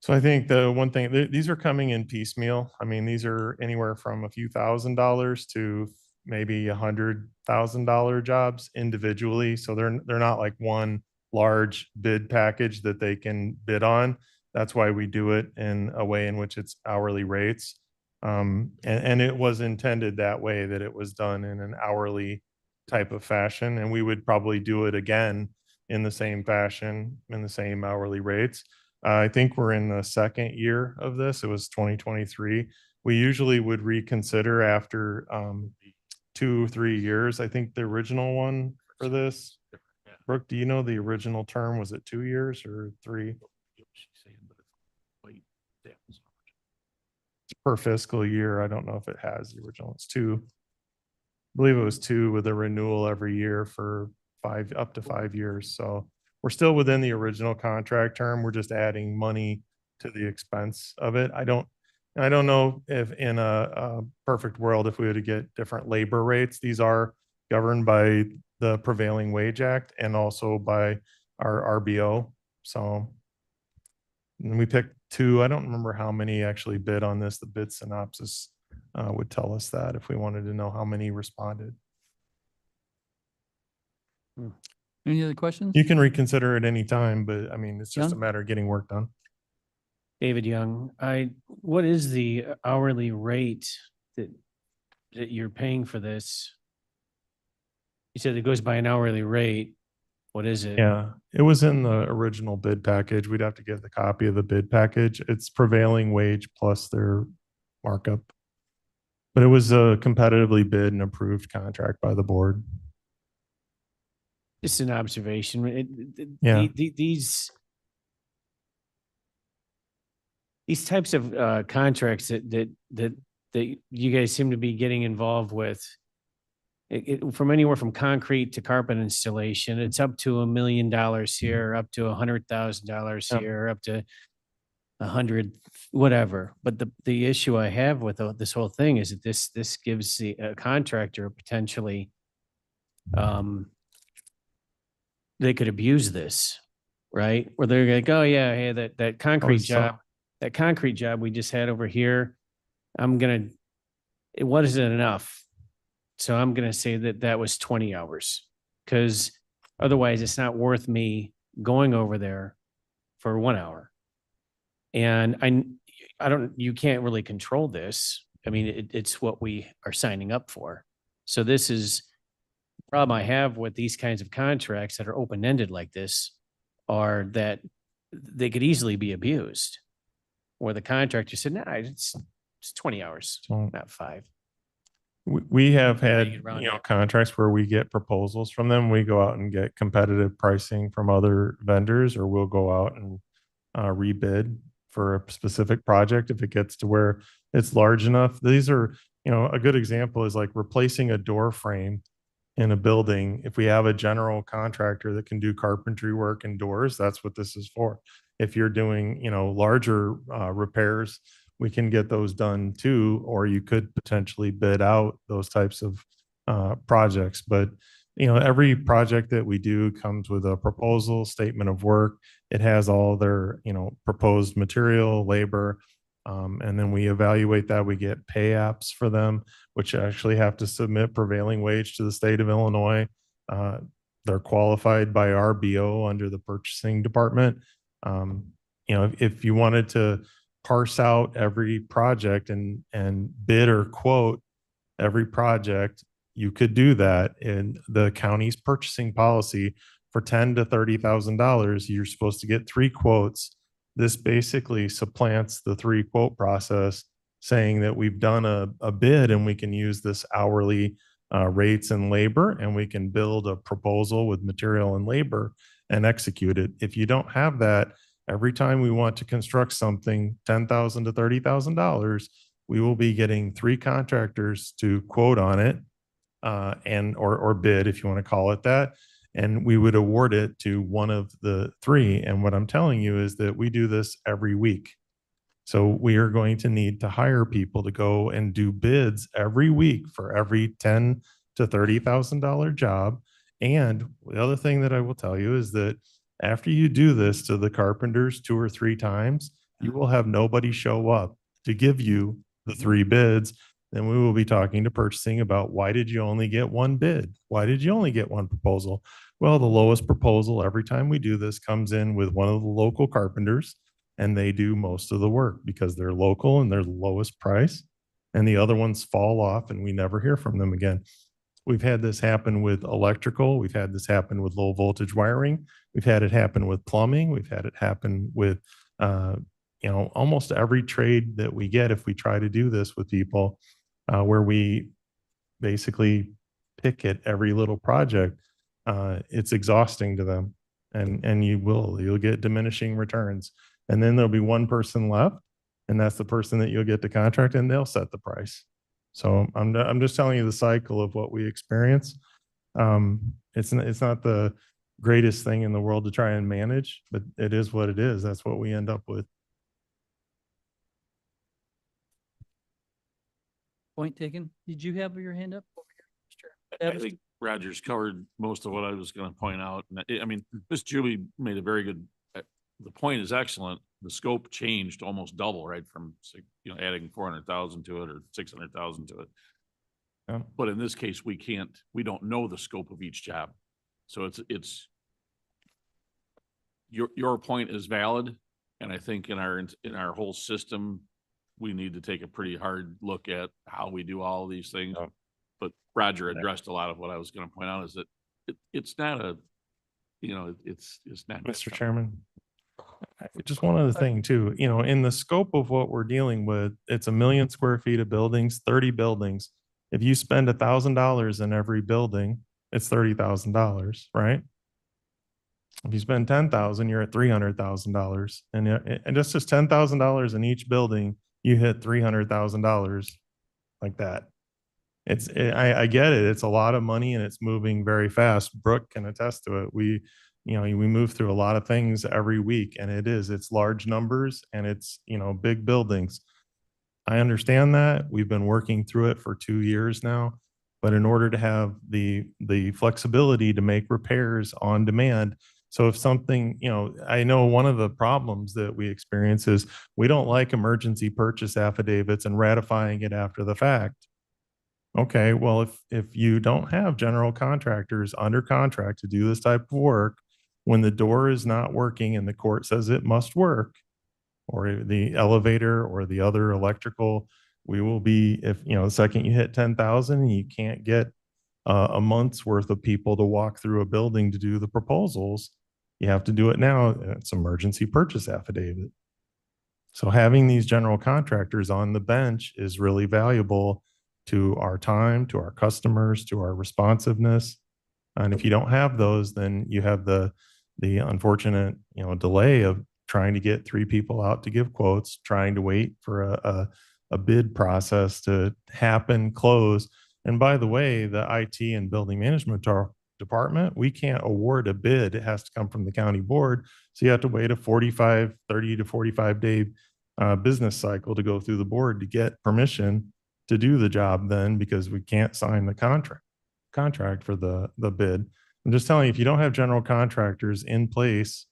So I think the one thing, these are coming in piecemeal. I mean, these are anywhere from a few $1,000s to maybe $100,000 jobs individually. So they're not like one large bid package that they can bid on. That's why we do it in a way in which it's hourly rates. And it was intended that way, that it was done in an hourly type of fashion. And we would probably do it again in the same fashion, in the same hourly rates. I think we're in the second year of this. It was 2023. We usually would reconsider after 2 or 3 years. I think the original one for this, Brooke, do you know the original term? Was it 2 years or 3? Per fiscal year. I don't know if it has the original. It's 2. I believe it was 2 with a renewal every year for up to 5 years. So we're still within the original contract term. We're just adding money to the expense of it. I don't know if in a perfect world, if we were to get different labor rates. These are governed by the Prevailing Wage Act and also by our RBO. So and we picked 2. I don't remember how many actually bid on this. The bid synopsis would tell us that if we wanted to know how many responded. Any other questions? You can reconsider at any time, but I mean, it's just a Young? matter of getting work done. David Young, what is the hourly rate that you're paying for this? You said it goes by an hourly rate. What is it? Yeah, it was in the original bid package. We'd have to get the copy of the bid package. It's prevailing wage plus their markup. But it was a competitively bid and approved contract by the board. Just an observation. Yeah. These types of contracts that you guys seem to be getting involved with, from anywhere from concrete to carpet installation, it's up to $1 million here, up to $100,000 Yep. here, up to 100, whatever. But the issue I have with this whole thing is that this gives the contractor potentially they could abuse this, right? Where they're like, oh yeah, hey, that concrete so- job we just had over here, it wasn't enough. So I'm gonna say that was 20 hours. Cause otherwise it's not worth me going over there for 1 hour. And you can't really control this. I mean, it's what we are signing up for. So this is the problem I have with these kinds of contracts that are open-ended like this are that they could easily be abused. Or the contractor said, nah, it's 20 hours, So- not 5. We have had, Make it round you know, up. contracts where we get proposals from them. We go out and get competitive pricing from other vendors, or we'll go out and rebid for a specific project if it gets to where it's large enough. These are, you know, a good example is like replacing a door frame in a building. If we have a general contractor that can do carpentry work and doors, that's what this is for. If you're doing, you know, larger repairs, we can get those done too, or you could potentially bid out those types of projects. But, you know, every project that we do comes with a proposal, statement of work. It has all their, you know, proposed material, labor, and then we evaluate that. We get pay apps for them, which actually have to submit prevailing wage to the state of Illinois. They're qualified by RBO under the purchasing department. You know, if you wanted to parse out every project and bid or quote every project, you could do that in the county's purchasing policy. For $10,000 to $30,000, you're supposed to get 3 quotes. This basically supplants the 3 quote process, saying that we've done a bid and we can use this hourly rates and labor, and we can build a proposal with material and labor and execute it. If you don't have that, every time we want to construct something, $10,000 to $30,000, we will be getting 3 contractors to quote on it, or bid, if you want to call it that. And we would award it to one of the 3. And what I'm telling you is that we do this every week. So we are going to need to hire people to go and do bids every week for every $10,000 to $30,000 job. And the other thing that I will tell you is that after you do this to the carpenters 2 or 3 times, you will have nobody show up to give you the 3 bids. Then we will be talking to purchasing about, why did you only get 1 bid? Why did you only get 1 proposal? Well, the lowest proposal every time we do this comes in with one of the local carpenters, and they do most of the work because they're local and they're the lowest price. And the other ones fall off and we never hear from them again. We've had this happen with electrical. We've had this happen with low voltage wiring. We've had it happen with plumbing. We've had it happen with, you know, almost every trade that we get if we try to do this with people, where we basically pick at every little project. It's exhausting to them, and you'll get diminishing returns. And then there'll be one person left, and that's the person that you'll get the contract, and they'll set the price. So I'm just telling you the cycle of what we experience. It's not the greatest thing in the world to try and manage, but it is what it is. That's what we end up with. Point taken. Did you have your hand up over here, Mr. I Davis? think Roger's covered most of what I was going to point out. And I mean, Miss Julie made a very good, the point is excellent. The scope changed almost double, right? From, you know, adding 400,000 to it or 600,000 to it. Yeah. But in this case, we don't know the scope of each job. So it's your point is valid. And I think in our whole system, we need to take a pretty hard look at how we do all of these things. Yeah. But Roger addressed a lot of what I was going to point out, is that it's not a, you know, it's not. Mr. Chairman, just one other thing too, you know, in the scope of what we're dealing with, it's 1 million square feet of buildings, 30 buildings. If you spend $1,000 in every building, it's $30,000, right? If you spend 10,000, you're at $300,000, and just $10,000 in each building, you hit $300,000 like that. I get it. It's a lot of money and it's moving very fast. Brooke can attest to it. We move through a lot of things every week, and it's large numbers and it's, you know, big buildings. I understand that. We've been working through it for 2 years now. but in order to have the flexibility to make repairs on demand. So if something, I know one of the problems that we experience is we don't like emergency purchase affidavits and ratifying it after the fact. Okay, well, if you don't have general contractors under contract to do this type of work, when the door is not working and the court says it must work, or the elevator or the other electrical, we will be, if, the second you hit 10,000, you can't get a month's worth of people to walk through a building to do the proposals. You have to do it now. It's emergency purchase affidavit. So having these general contractors on the bench is really valuable to our time, to our customers, to our responsiveness. And if you don't have those, then you have the unfortunate, delay of trying to get 3 people out to give quotes, trying to wait for a bid process to happen, close. And by the way, the IT and building management department, we can't award a bid. It has to come from the county board. So you have to wait a 30 to 45 day business cycle to go through the board to get permission to do the job then, because we can't sign the contract for the bid. I'm just telling you, if you don't have general contractors in place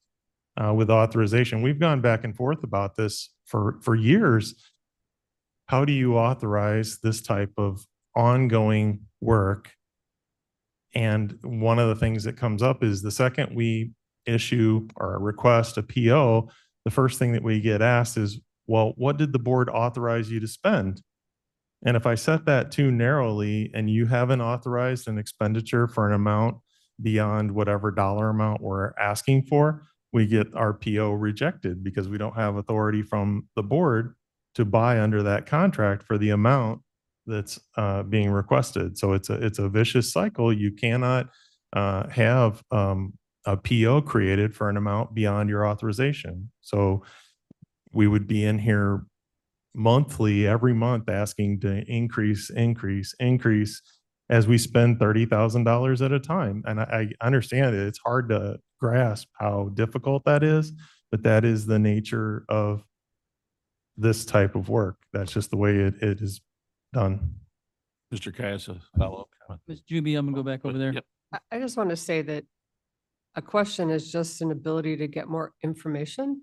with authorization, we've gone back and forth about this for years. How do you authorize this type of ongoing work? And one of the things that comes up is the second we issue or request a PO, the first thing that we get asked is, well, what did the board authorize you to spend? And if I set that too narrowly and you haven't authorized an expenditure for an amount beyond whatever dollar amount we're asking for, we get our PO rejected because we don't have authority from the board to buy under that contract for the amount that's being requested. So it's a vicious cycle. You cannot have a PO created for an amount beyond your authorization. So we would be in here monthly, every month, asking to increase as we spend $30,000 at a time. And I understand it. It's hard to grasp how difficult that is, but that is the nature of this type of work. That's just the way it is done. Mr. Caius, a follow-up comment. Ms. Juby, I'm gonna go back over there. Yep. I just want to say that a question is just an ability to get more information.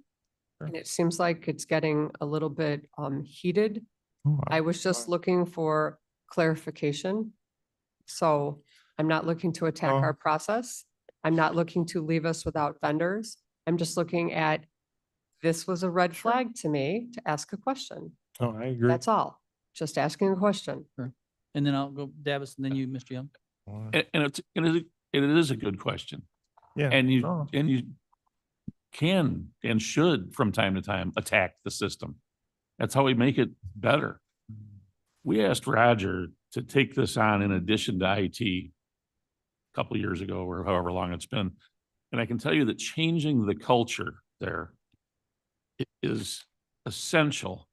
Sure. And it seems like it's getting a little bit heated. Oh, I was just looking for clarification. So I'm not looking to attack Oh. our process. I'm not looking to leave us without vendors. I'm just looking at, this was a red flag to me to ask a question. Oh, I agree. That's all. Just asking a question. And then I'll go Davis and then you, Mr. Young. And it is a good question. Yeah. And Oh. you can and should from time to time attack the system. That's how we make it better. We asked Roger to take this on in addition to IT a couple of years ago or however long it's been. And I can tell you that changing the culture there is essential,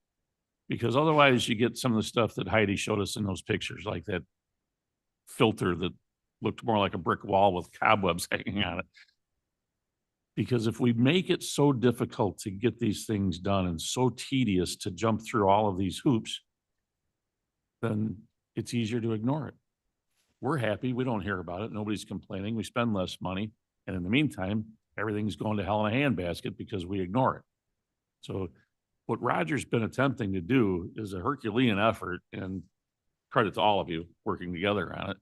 because otherwise you get some of the stuff that Heidi showed us in those pictures, like that filter that looked more like a brick wall with cobwebs hanging on it. Because if we make it so difficult to get these things done and so tedious to jump through all of these hoops, then it's easier to ignore it. We're happy. We don't hear about it. Nobody's complaining. We spend less money. And in the meantime, everything's going to hell in a handbasket because we ignore it. So what Roger's been attempting to do is a Herculean effort, and credit to all of you working together on it.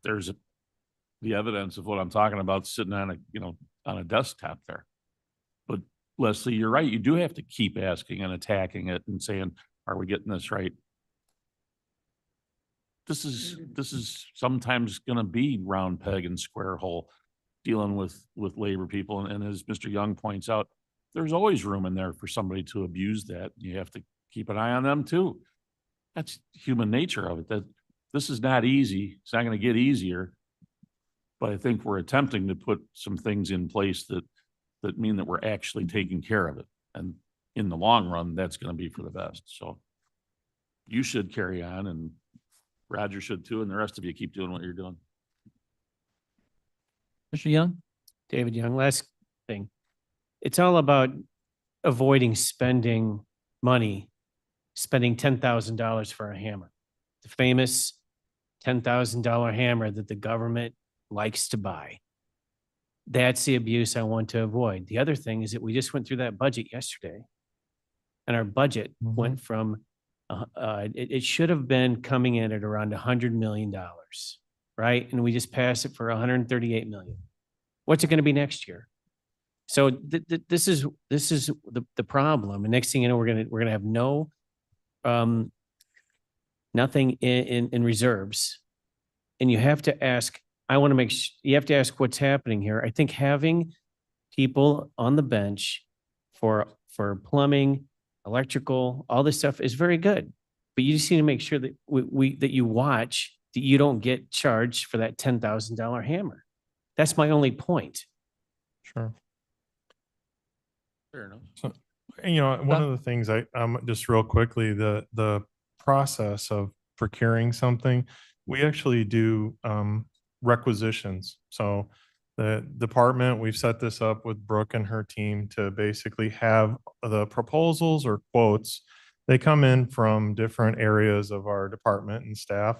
There's the evidence of what I'm talking about sitting on a desktop there. But Leslie, you're right. You do have to keep asking and attacking it and saying, are we getting this right? This is sometimes going to be round peg and square hole dealing with labor people. And as Mr. Young points out, there's always room in there for somebody to abuse that. You have to keep an eye on them too. That's human nature of it. That this is not easy. It's not going to get easier. But I think we're attempting to put some things in place that mean that we're actually taking care of it. And in the long run, that's going to be for the best. So you should carry on, and Roger should too, and the rest of you keep doing what you're doing. Mr. Young? David Young, last thing. It's all about avoiding spending money, spending $10,000 for a hammer. The famous $10,000 hammer that the government likes to buy. That's the abuse I want to avoid. The other thing is that we just went through that budget yesterday. And our budget went from, it should have been coming in at around $100 million, right? And we just passed it for 138 million. What's it going to be next year? So this is the problem. And next thing you know, we're gonna have nothing in reserves. And you have to ask, you have to ask what's happening here. I think having people on the bench for plumbing, electrical, all this stuff is very good. But you just need to make sure that that you watch, that you don't get charged for that $10,000 hammer. That's my only point. Sure. Fair enough. So, one of the things just real quickly, the process of procuring something, we actually do requisitions. So the department, we've set this up with Brooke and her team to basically have the proposals or quotes. They come in from different areas of our department and staff.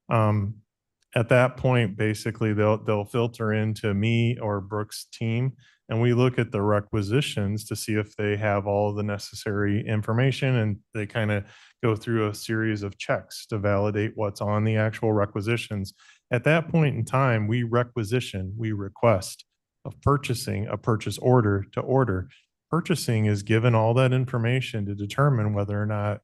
At that point, basically they'll filter into me or Brooke's team, and we look at the requisitions to see if they have all the necessary information, and they kind of go through a series of checks to validate what's on the actual requisitions. At that point in time, we request of purchasing a purchase order to order. Purchasing is given all that information to determine whether or not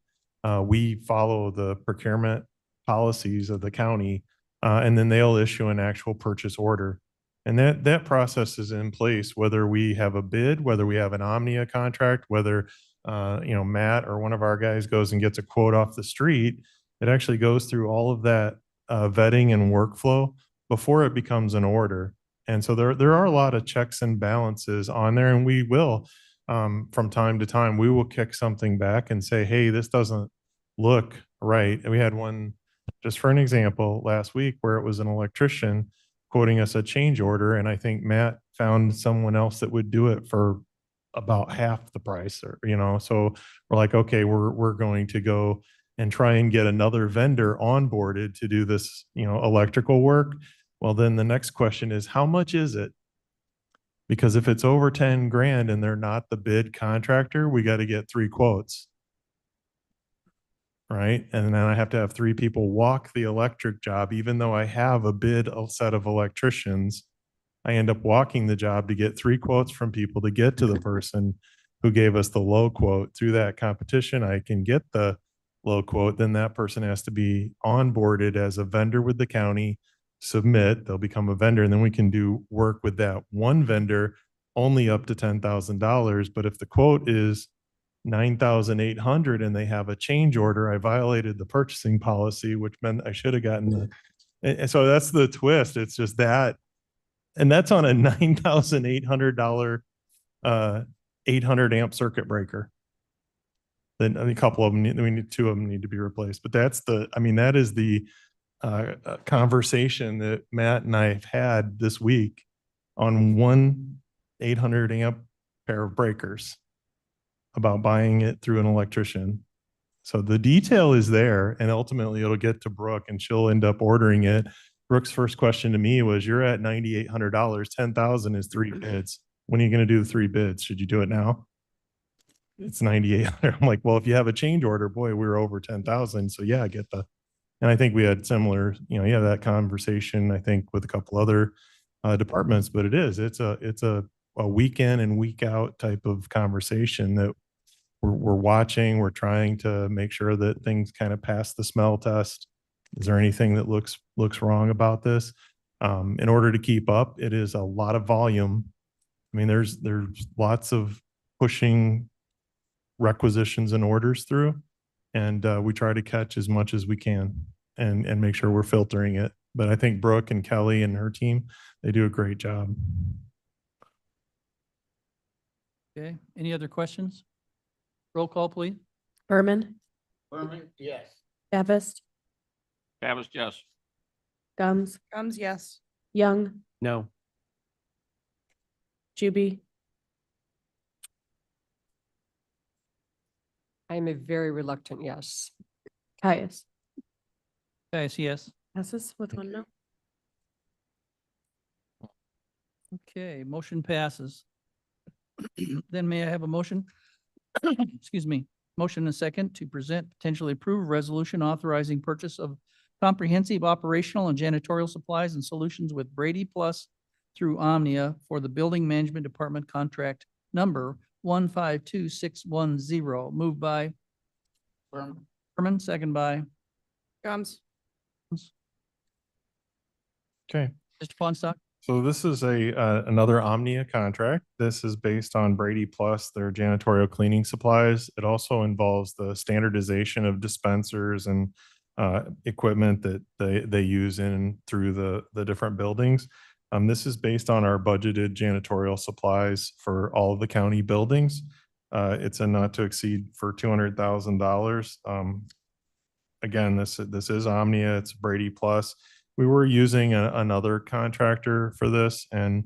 we follow the procurement policies of the county, and then they'll issue an actual purchase order. And that process is in place, whether we have a bid, whether we have an Omnia contract, whether Matt or one of our guys goes and gets a quote off the street. It actually goes through all of that vetting and workflow before it becomes an order. And so there are a lot of checks and balances on there, and we will, from time to time, we will kick something back and say, hey, this doesn't look right. And we had one, just for an example, last week where it was an electrician quoting us a change order, and I think Matt found someone else that would do it for about half the price, or so we're like, okay, we're going to go and try and get another vendor onboarded to do this, electrical work. Well, then the next question is, how much is it? Because if it's over 10 grand and they're not the bid contractor, we got to get 3 quotes. Right. And then I have to have 3 people walk the electric job, even though I have a set of electricians. I end up walking the job to get 3 quotes from people to get to the person who gave us the low quote. Through that competition, I can get the low quote. Then that person has to be onboarded as a vendor with the county, submit, they'll become a vendor, and then we can do work with that one vendor only up to $10,000. But if the quote is 9,800 and they have a change order, I violated the purchasing policy, which meant I should have gotten and so that's the twist. It's just that, and that's on a $9,800 800 amp circuit breaker. Then a couple of them, 2 of them need to be replaced. But that is the conversation that Matt and I have had this week on one 800 amp pair of breakers about buying it through an electrician. So the detail is there, and ultimately it'll get to Brooke and she'll end up ordering it. Brooke's first question to me was, you're at $9,800, 10,000 is 3 bids. When are you going to do the 3 bids? Should you do it now? It's 9,800. I'm like, well, if you have a change order, boy, we're over 10,000. So yeah, I get the, and I think we had similar, that conversation, I think, with a couple other departments, but it's a week in and week out type of conversation that we're watching. We're trying to make sure that things kind of pass the smell test. Is there anything that looks wrong about this? In order to keep up, it is a lot of volume. I mean, there's lots of pushing requisitions and orders through, and we try to catch as much as we can and make sure we're filtering it. But I think Brooke and Kelly and her team, they do a great job. Okay, any other questions? Roll call, please. Berman, Yes. Davis, Travis, yes. Gums, Gums, yes. Young, No. Juby, I'm a very reluctant yes. Caius. Guys, yes. Passes with one no. Okay, motion passes. Then may I have a motion? Excuse me, motion and a second to present potentially approve a resolution authorizing purchase of comprehensive operational and janitorial supplies and solutions with Brady Plus through Omnia for the Building Management Department contract number 152610, moved by Berman, second by Gums. Okay. Mr. Flansbrough. So this is another Omnia contract. This is based on Brady Plus, their janitorial cleaning supplies. It also involves the standardization of dispensers and equipment that they use in through the different buildings. This is based on our budgeted janitorial supplies for all of the county buildings. It's a not to exceed for $200,000. Again, this is Omnia, it's Brady Plus. We were using another contractor for this, and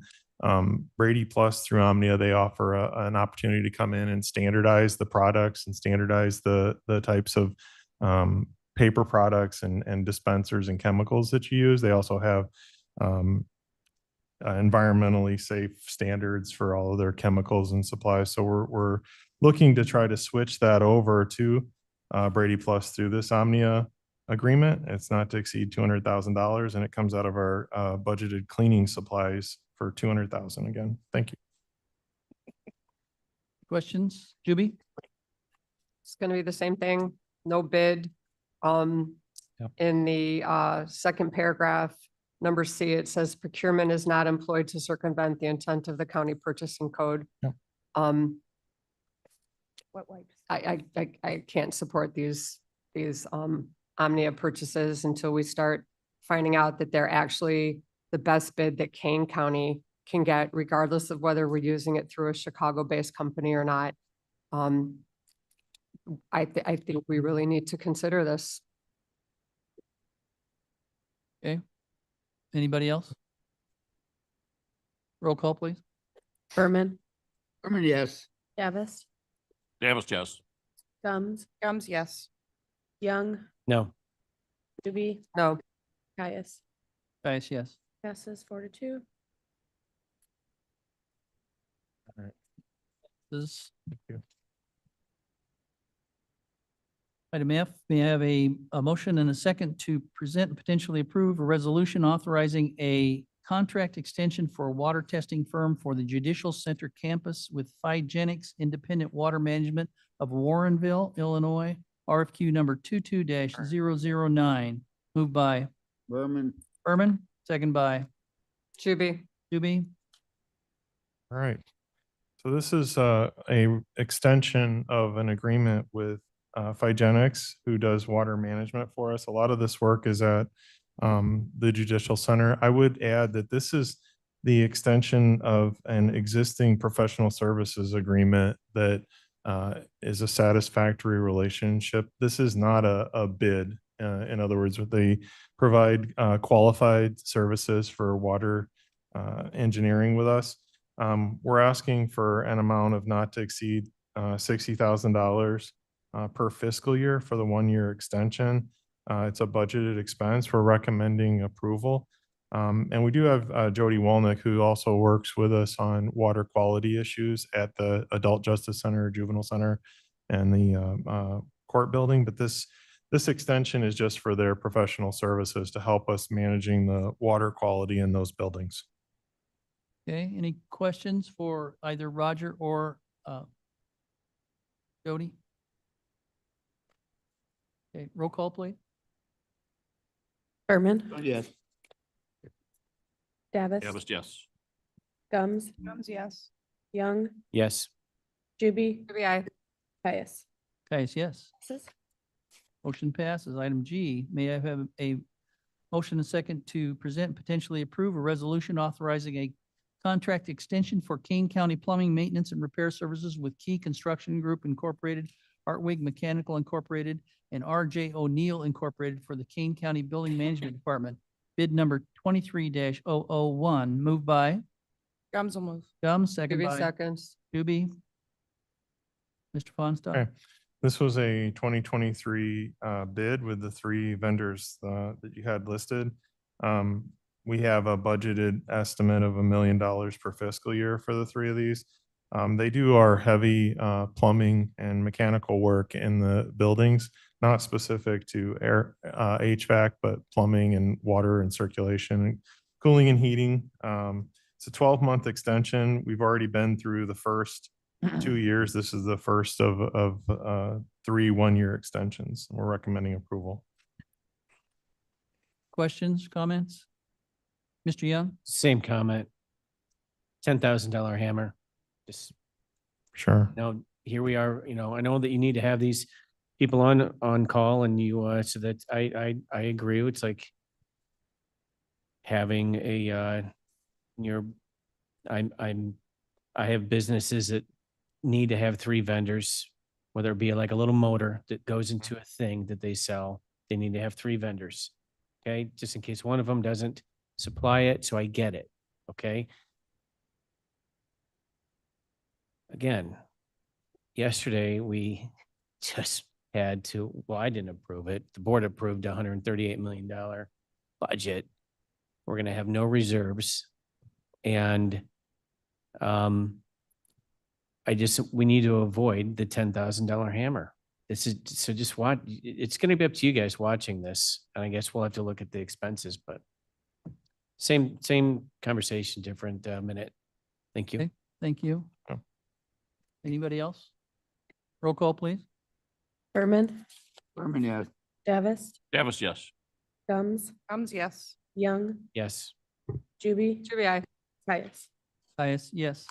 Brady Plus through Omnia, they offer an opportunity to come in and standardize the products and standardize the types of paper products and dispensers and chemicals that you use. They also have environmentally safe standards for all of their chemicals and supplies. So we're looking to try to switch that over to Brady Plus through this Omnia agreement. It's not to exceed $200,000, and it comes out of our budgeted cleaning supplies for $200,000 again. Thank you. Questions? Juby? It's gonna be the same thing, no bid. In the second paragraph, number C, it says procurement is not employed to circumvent the intent of the county purchasing code. Yep. What wipes? I can't support these Omnia purchases until we start finding out that they're actually the best bid that Kane County can get, regardless of whether we're using it through a Chicago-based company or not. I think we really need to consider this. Okay. Anybody else? Roll call, please. Berman, Berman, yes. Davis, Davis, yes. Gums, Gums, yes. Young, No. Doobie, No, Caius. Guys, yes. Passes 4-2. This Thank you. item F, may I have a motion and a second to present and potentially approve a resolution authorizing a contract extension for a water testing firm for the Judicial Center campus with Phygenics Independent Water Management of Warrenville, Illinois, RFQ number 22-009, moved by Berman, Berman, second by Juby, Doobie. All right. So this is a extension of an agreement with Phygenics, who does water management for us. A lot of this work is at the Judicial Center. I would add that this is the extension of an existing professional services agreement that is a satisfactory relationship. This is not a bid. In other words, they provide qualified services for water engineering with us. We're asking for an amount of not to exceed $60,000 per fiscal year for the 1-year extension. It's a budgeted expense. We're recommending approval. And we do have Jody Wolnick, who also works with us on water quality issues at the Adult Justice Center, Juvenile Center, and the court building. But this extension is just for their professional services to help us managing the water quality in those buildings. Okay, any questions for either Roger or Jody? Okay, roll call, please. Berman, yes. Davis, Davis, yes. Gums, Gums, yes. Young, Yes. Doobie, Juby, I. Caius. Guys, yes. Passes. Motion passes. Item G, may I have a motion and second to present and potentially approve a resolution authorizing a contract extension for Kane County Plumbing Maintenance and Repair Services with Key Construction Group Incorporated, Artwig Mechanical Incorporated, and R.J. O'Neill Incorporated for the Kane County Building Management Department. Bid number 23-001, moved by Gums will move. Gums, second Juby by seconds. Doobie. Mr. Fonstar. Okay. This was a 2023 bid with the three vendors that you had listed. We have a budgeted estimate of $1 million per fiscal year for the three of these. They do our heavy plumbing and mechanical work in the buildings, not specific to air HVAC, but plumbing and water and circulation, cooling and heating. It's a 12-month extension. We've already been through the first 2 years. This is the first of 3 one-year extensions. We're recommending approval. Questions, comments? Mr. Young? Same comment. $10,000 hammer. Just, Sure. here we are, I know that you need to have these people on call and you, so that I agree. It's like having I have businesses that need to have 3 vendors, whether it be like a little motor that goes into a thing that they sell. They need to have 3 vendors. Okay, just in case one of them doesn't supply it, so I get it. Okay. Again, yesterday we just had to, well, I didn't approve it. The board approved a $138 million budget. We're going to have no reserves. And we need to avoid the $10,000 hammer. This is, so just watch, it's going to be up to you guys watching this. And I guess we'll have to look at the expenses, but same conversation, different minute. Thank you. Okay. Thank you. Yeah. Anybody else? Roll call, please. Berman, Berman, yes. Davis, Davis, yes. Gums, Yes. Young, Yes. Juby, Juby, I. Caius. Caius, yes.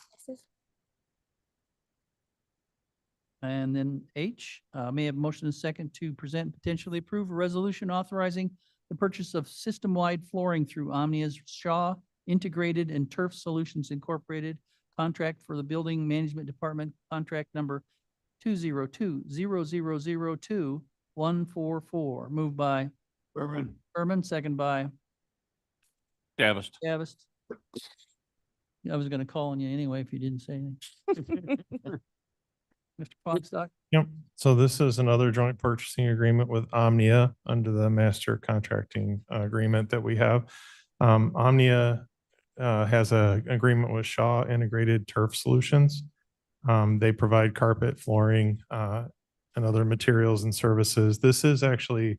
And then H, may I have a motion and a second to present and potentially approve a resolution authorizing the purchase of system-wide flooring through Omnia's Shaw Integrated and Turf Solutions Incorporated contract for the Building Management Department, contract number 202-0002-144. Moved by Berman, Berman, second by Davis. Davis. I was gonna call on you anyway if you didn't say anything. Mr. Fonsdock? Yep. So this is another joint purchasing agreement with Omnia under the master contracting agreement that we have. Omnia has an agreement with Shaw Integrated Turf Solutions. They provide carpet, flooring, and other materials and services. This is actually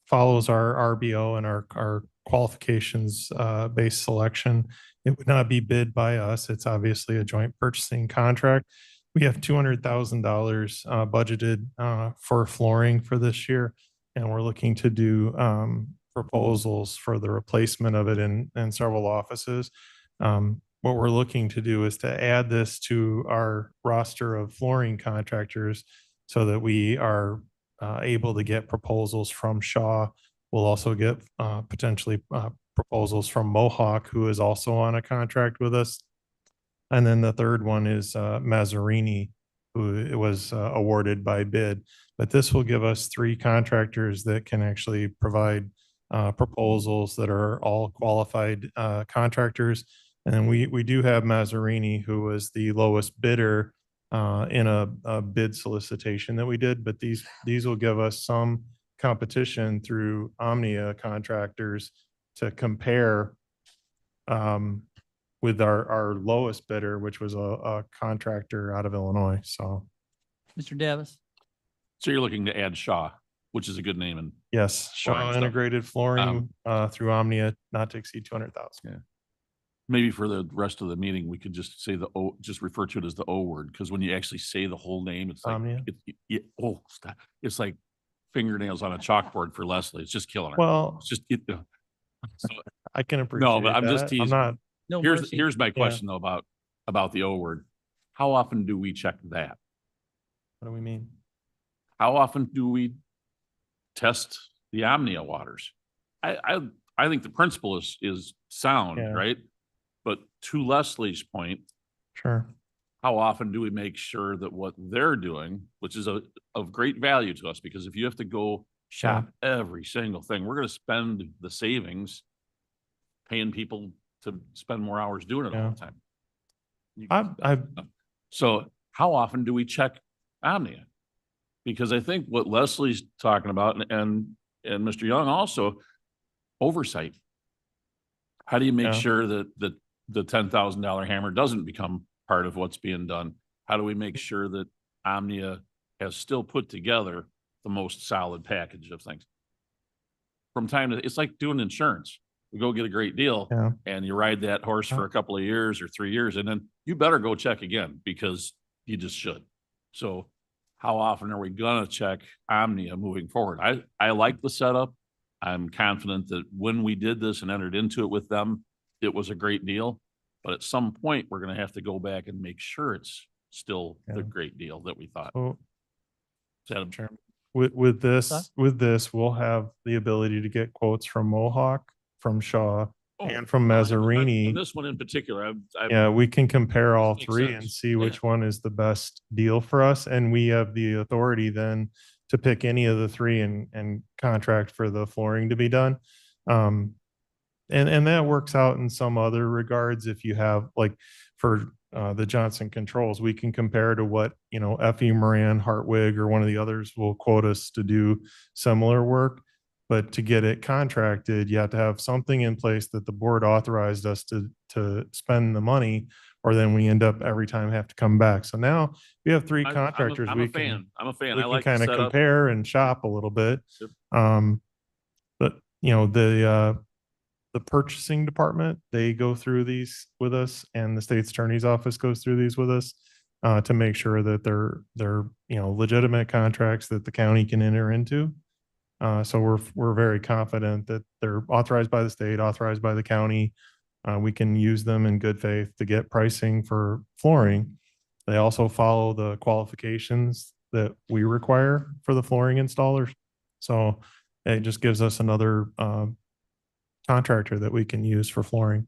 follows our RBO and our qualifications based selection. It would not be bid by us. It's obviously a joint purchasing contract. We have $200,000 budgeted for flooring for this year, and we're looking to do proposals for the replacement of it in several offices. What we're looking to do is to add this to our roster of flooring contractors so that we are able to get proposals from Shaw. We'll also get potentially proposals from Mohawk, who is also on a contract with us. And then the third one is Mazzarini, who it was awarded by bid. But this will give us 3 contractors that can actually provide proposals that are all qualified contractors. And then we do have Mazzarini, who was the lowest bidder in a bid solicitation that we did. But these will give us some competition through Omnia contractors to compare with our lowest bidder, which was a contractor out of Illinois. So, Mr. Davis? So you're looking to add Shaw, which is a good name, and yes, Flooring Shaw stuff. Integrated Flooring through Omnia, not to exceed 200,000. Yeah. maybe for the rest of the meeting, we could just say just refer to it as the O word, because when you actually say the whole name, it's like, Omnia? stop. It's like fingernails on a chalkboard for Leslie. It's just killing her. Well, It's just, so I can appreciate but I'm just that. I'm teasing. not, No here's, mercy. here's my question though about the O word. How often do we check that? what do we mean? How often do we test the Omnia waters? I think the principle is sound, Yeah. right? But to Leslie's point, Sure. how often do we make sure that what they're doing, which is of great value to us, because if you have to go shop every single thing, we're gonna spend the savings paying people to spend more hours doing it all the time. You- I So how often do we check? Omnia. Because I think what Leslie's talking about and Mr. Young also, oversight. How do you make Yeah. sure that the $10,000 hammer doesn't become part of what's being done? How do we make sure that Omnia has still put together the most solid package of things? From time to, it's like doing insurance. We go get a great deal Yeah. and you ride that horse for a couple of years or 3 years, and then you better go check again because you just should. So how often are we gonna check Omnia moving forward? I like the setup. I'm confident that when we did this and entered into it with them, it was a great deal. But at some point, we're gonna have to go back and make sure it's still Yeah. the great deal that we thought. So Is that a- Chairman, with Scott? this, we'll have the ability to get quotes from Mohawk, from Shaw, Oh, and from 100%. Mazzarini. And this one in particular, Yeah, we can compare all Makes three and sense. see which one is the best deal for us. And we have the authority then to pick any of the three and contract for the flooring to be done. And that works out in some other regards. If you have, like, for the Johnson Controls, we can compare to what, F.E. Moran, Hartwig, or one of the others will quote us to do similar work. But to get it contracted, you have to have something in place that the board authorized us to spend the money, or then we end up every time have to come back. So now we have three contractors. I'm a fan. I'm a fan. We I can like the kind of setup. compare and shop a little bit. Yep. But the purchasing department, they go through these with us, and the state's attorney's office goes through these with us to make sure that they're legitimate contracts that the county can enter into. So we're very confident that they're authorized by the state, authorized by the county. We can use them in good faith to get pricing for flooring. They also follow the qualifications that we require for the flooring installers. So it just gives us another contractor that we can use for flooring.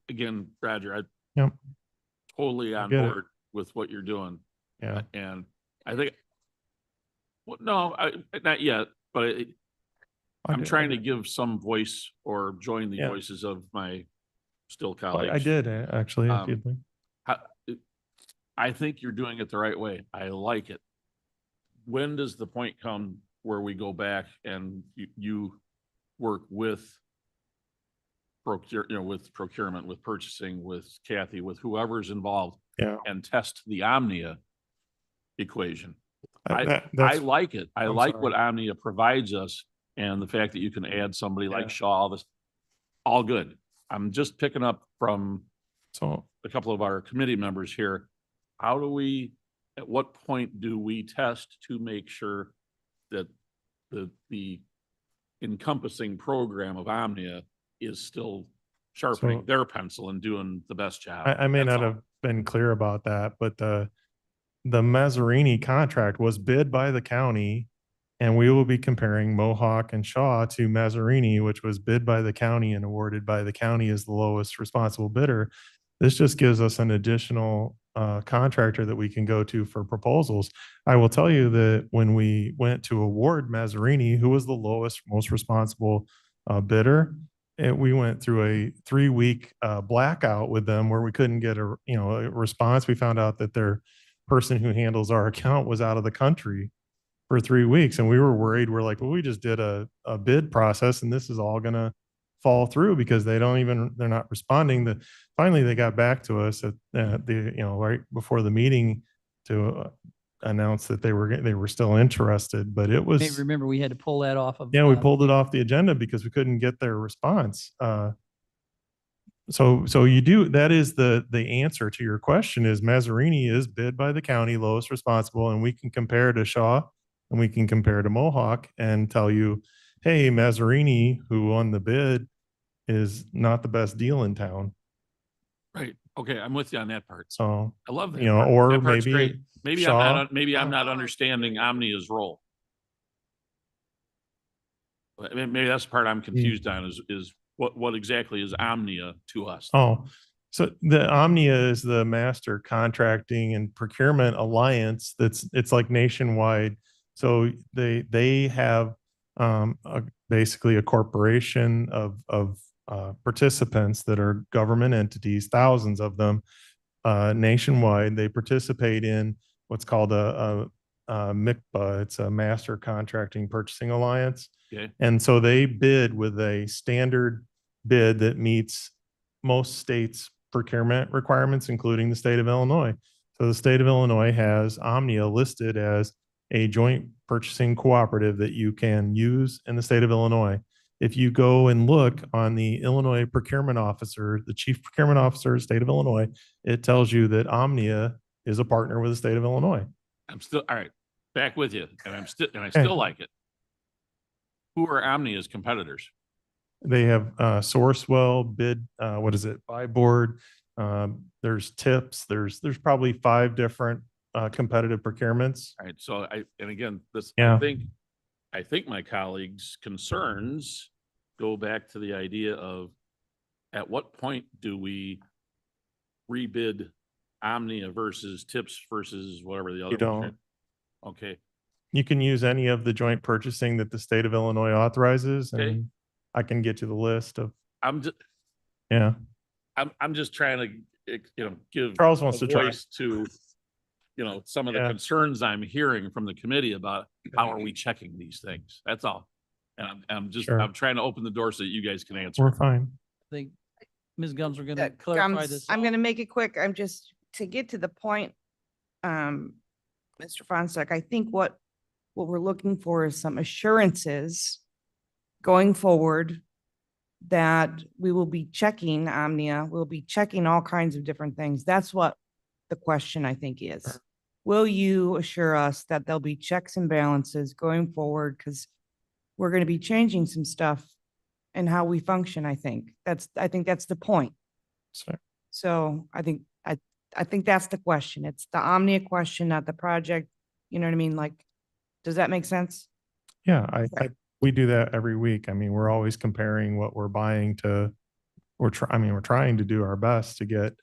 Again, Roger, I Yep. totally on get it. board with what you're doing. Yeah. And I think, well, no, not yet, but I'm trying to give some voice or join the Yeah. voices of my still I colleagues. did actually, if Um, you'd like. I think you're doing it the right way. I like it. When does the point come where we go back and you work with with procurement, with purchasing, with Kathy, with whoever's involved, Yeah. and test the Omnia equation? I That's like it. I I'm like sorry. what Omnia provides us, and the fact that you can add somebody Yeah. like Shaw, this, all good. I'm just picking up from so. a couple of our committee members here. How do we, at what point do we test to make sure that the encompassing program of Omnia is still sharpening So- their pencil and doing the best job? I may That's not all. have been clear about that, but the Mazzarini contract was bid by the county, and we will be comparing Mohawk and Shaw to Mazzarini, which was bid by the county and awarded by the county as the lowest responsible bidder. This just gives us an additional contractor that we can go to for proposals. I will tell you that when we went to award Mazzarini, who was the lowest, most responsible bidder, we went through a 3-week blackout with them where we couldn't get a response. We found out that their person who handles our account was out of the country for 3 weeks, and we were worried. We're like, well, we just did a bid process, and this is all gonna fall through because they're not responding. Finally, they got back to us at right before the meeting to announce that they were still interested, but it was. Maybe remember, we had to pull that off of. Yeah, we pulled it off the agenda because we couldn't get their response. So that is the answer to your question is Mazzarini is bid by the county, lowest responsible, and we can compare to Shaw and we can compare to Mohawk and tell you, hey, Mazzarini, who won the bid, is not the best deal in town. Right. Okay, I'm with you on that part. So, I love that. you know, part. or That part's maybe great. Maybe Shaw. maybe I'm not understanding Omnia's role. Maybe that's the part I'm confused on is what exactly is Omnia to us? Oh, so the Omnia is the master contracting and procurement alliance it's like nationwide. So they have basically a corporation of participants that are government entities, thousands of them nationwide. They participate in what's called a MICPA. It's a Master Contracting Purchasing Alliance. Okay. And so they bid with a standard bid that meets most states' procurement requirements, including the state of Illinois. So the state of Illinois has Omnia listed as a joint purchasing cooperative that you can use in the state of Illinois. If you go and look on the Illinois procurement officer, the chief procurement officer of the state of Illinois, it tells you that Omnia is a partner with the state of Illinois. I'm still, all right, back with you, and I still like it. Who are Omnia's competitors? They have Sourcewell, Bid, what is it, Buy Board. There's Tips. There's probably 5 different competitive procurements. All right, so and again, this, Yeah. I think my colleagues' concerns go back to the idea of at what point do we rebid Omnia versus Tips versus whatever the other. You one don't. is? Okay, You can use any of the joint purchasing that the state of Illinois authorizes, Okay. and I can get you the list of, I'm just, yeah. I'm just trying to, give. Charles wants a to try. voice to, some of the Yeah. concerns I'm hearing from the committee about how are we checking these things? That's all. And I'm just, Sure. I'm trying to open the door so that you guys can answer. We're fine. I think Ms. Gums, we're gonna clarify Gums, this. I'm gonna make it quick. I'm just, to get to the point, Mr. Fonstock, I think what we're looking for is some assurances going forward that we will be checking Omnia, we'll be checking all kinds of different things. That's what the question I think is. Will you assure us that there'll be checks and balances going forward? Because we're going to be changing some stuff and how we function, I think. I think that's the point. So I think that's the question. It's the Omnia question, not the project. You know what I mean? Like, does that make sense? Yeah, we do that every week. I mean, we're always comparing what we're buying to, we're trying to do our best to get,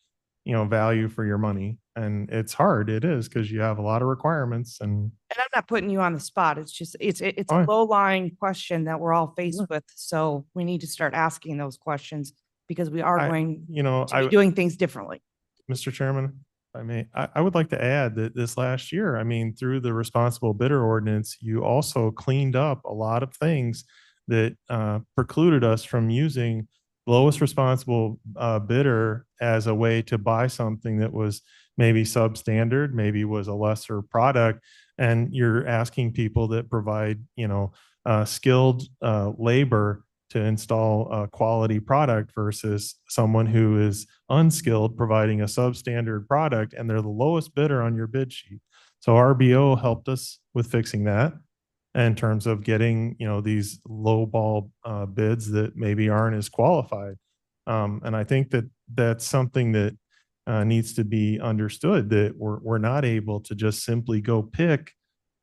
value for your money. And it's hard. It is, because you have a lot of requirements and And I'm not putting you on the spot. It's just, it's a Fine. low lying question that we're all faced with. So we need to start asking those questions because we are going to be doing things differently. Mr. Chairman, I would like to add that this last year, through the responsible bidder ordinance, you also cleaned up a lot of things that precluded us from using lowest responsible bidder as a way to buy something that was maybe substandard, maybe was a lesser product. And you're asking people that provide, skilled labor to install a quality product versus someone who is unskilled providing a substandard product, and they're the lowest bidder on your bid sheet. So RBO helped us with fixing that in terms of getting, these low ball bids that maybe aren't as qualified. And I think that that's something that needs to be understood, that we're not able to just simply go pick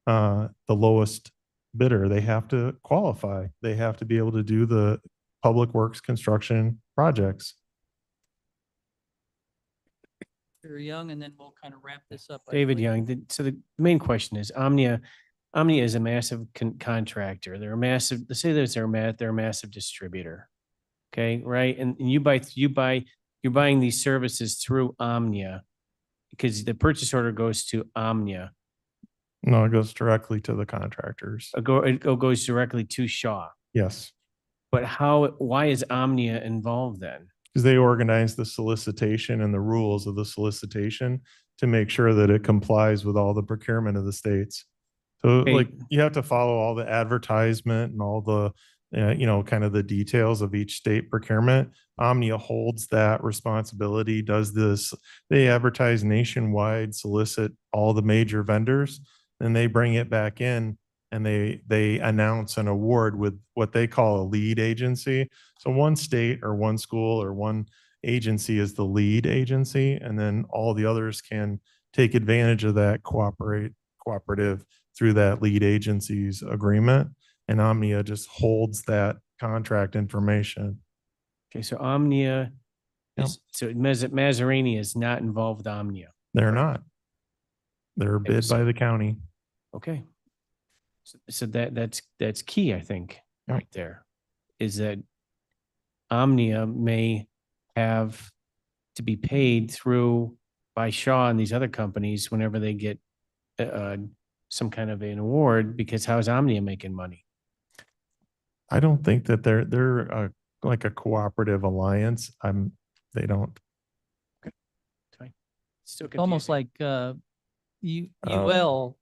the lowest bidder. They have to qualify. They have to be able to do the public works construction projects. Very Young, and then we'll kind of wrap this up. I David believe. Young, so the main question is Omnia is a massive contractor. They're a massive, let's say they're a massive distributor. Okay, right? And you're buying these services through Omnia because the purchase order goes to Omnia. No, it goes directly to the contractors. It goes directly to Shaw. Yes, But why is Omnia involved then? because they organize the solicitation and the rules of the solicitation to make sure that it complies with all the procurement of the states. So Okay. like you have to follow all the advertisement and all the, kind of the details of each state procurement. Omnia holds that responsibility, does this. They advertise nationwide, solicit all the major vendors, and they bring it back in and they announce an award with what they call a lead agency. So one state or one school or one agency is the lead agency, and then all the others can take advantage of that cooperative through that lead agency's agreement. And Omnia just holds that contract information. Okay, so Omnia, Yep. Mazzarani is not involved with Omnia. They're not. They're bid by the county. Okay. So that's key, I think, Yeah. right there, is that Omnia may have to be paid by Shaw and these other companies whenever they get some kind of an award, because how's Omnia making money? I don't think that they're like a cooperative alliance. They don't. Still Almost confusing. like Oh. UL,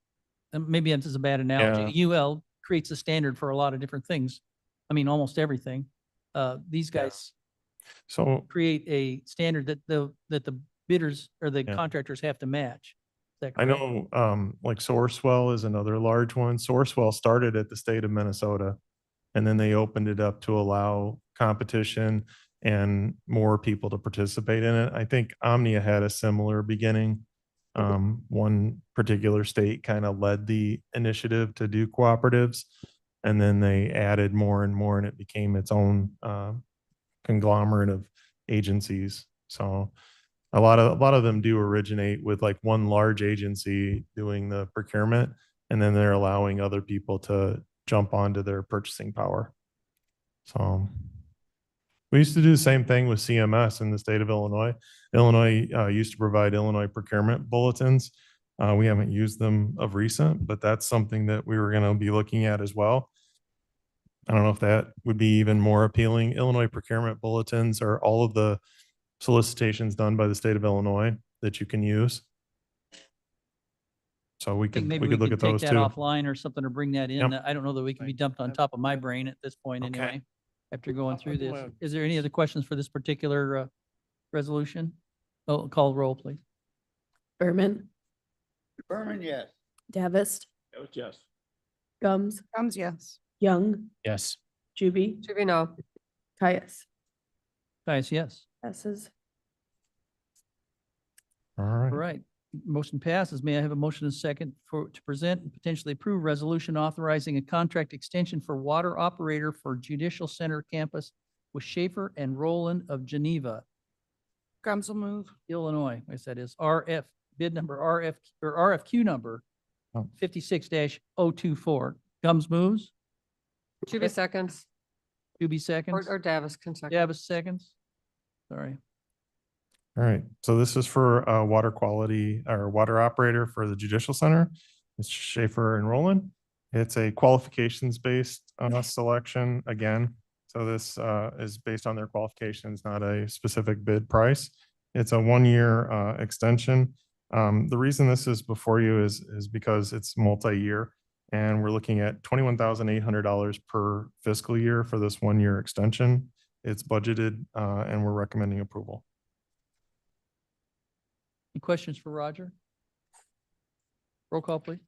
maybe this is a bad analogy. UL creates a standard for a lot of different things. I mean, almost everything. These guys So create a standard that the bidders or the Yeah. contractors have to match. Is that I correct? know, like Sourcewell is another large one. Sourcewell started at the state of Minnesota, and then they opened it up to allow competition and more people to participate in it. I think Omnia had a similar beginning. One particular state kind of led the initiative to do cooperatives, and then they added more and more, and it became its own conglomerate of agencies. So a lot of them do originate with like one large agency doing the procurement, and then they're allowing other people to jump onto their purchasing power. So we used to do the same thing with CMS in the state of Illinois. Illinois used to provide Illinois procurement bulletins. We haven't used them of recent, but that's something that we were going to be looking at as well. I don't know if that would be even more appealing. Illinois procurement bulletins are all of the solicitations done by the state of Illinois that you can use. So we I think could, maybe we we could look can at take those that too. offline or something or bring that in. Yep. I don't know that we can be dumped on top of my brain at this point Okay. anyway, after going through this. Well- Is there any other questions for this particular resolution? Oh, call roll, please. Berman, Berman, yes. Davis, That was yes. Gums, Gums, yes. Young, Yes. Juby, Juby, no. Caius. Guys, yes. Passes. All All right. right. Motion passes. May I have a motion and second to present and potentially approve resolution authorizing a contract extension for water operator for Judicial Center Campus with Schaefer and Roland of Geneva, Gums will move. Illinois. I said is RF, bid number RF or RFQ number Oh. 56-024. Gums moves, Juby seconds, Doobie or seconds, Davis can second. Davis seconds. Sorry. All right. So this is for water quality or water operator for the Judicial Center. It's Schaefer and Roland. It's a qualifications-based selection again. So this is based on their qualifications, not a specific bid price. It's a one-year extension. The reason this is before you is because it's multi-year, and we're looking at $21,800 per fiscal year for this one-year extension. It's budgeted, and we're recommending approval. Any questions for Roger? Roll call, please.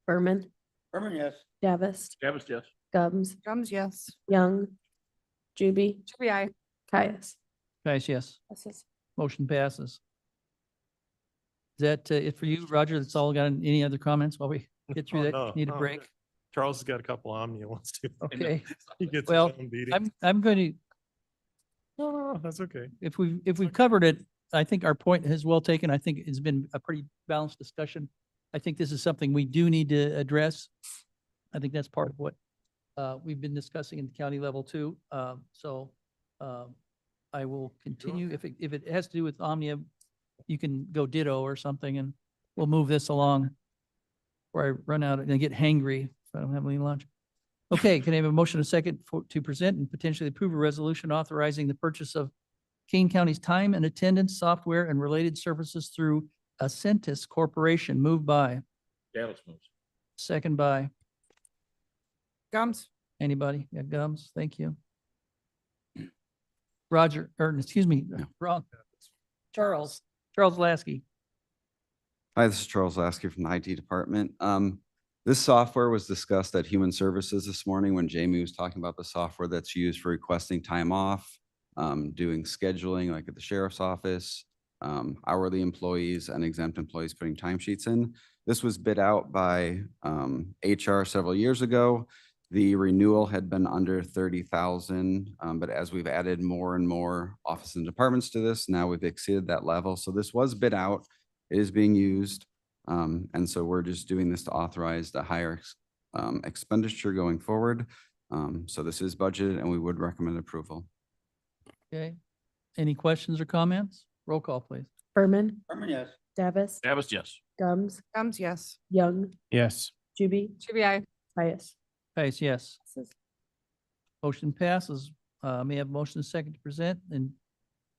Berman, Berman, yes. Davis, That was yes. Gums, Gums, yes. Young, Juby, Juby, I. Caius. Guys, yes. Passes. Motion passes. Is that it for you, Roger? That's all got? Any other comments while we get through Oh, that? no, Need a no, break? Charles has got a couple Omnia ones too. Okay. He gets his Well, own beating. I'm going to, No, that's okay. if we've covered it, I think our point is well taken. I think it's been a pretty balanced discussion. I think this is something we do need to address. I think that's part of what we've been discussing in the county level too. I will continue. If it has to do with Omnia, you can go ditto or something, and we'll move this along before I run out and get hangry if I don't have any lunch. Okay, can I have a motion and a second to present and potentially approve a resolution authorizing the purchase of Kane County's time and attendance software and related services through Ascentus Corporation? Moved by, Dallas moves. second by, Gums. anybody? Yeah, Gums, thank you. Roger, or excuse me, wrong. Charles Lasky. Hi, this is Charles Lasky from the IT department. This software was discussed at Human Services this morning when Jamie was talking about the software that's used for requesting time off, doing scheduling like at the sheriff's office, hourly employees and exempt employees putting timesheets in. This was bid out by HR several years ago. The renewal had been under 30,000, but as we've added more and more offices and departments to this, now we've exceeded that level. So this was bid out. It is being used. And so we're just doing this to authorize the higher expenditure going forward. So this is budgeted and we would recommend approval. Okay. Any questions or comments? Roll call, please. Berman, Berman, yes. Davis, Davis, yes. Gums, Gums, yes. Young, Yes. Juby, GBI. Caius. Caius, yes. Passes. Motion passes. May I have a motion and second to present and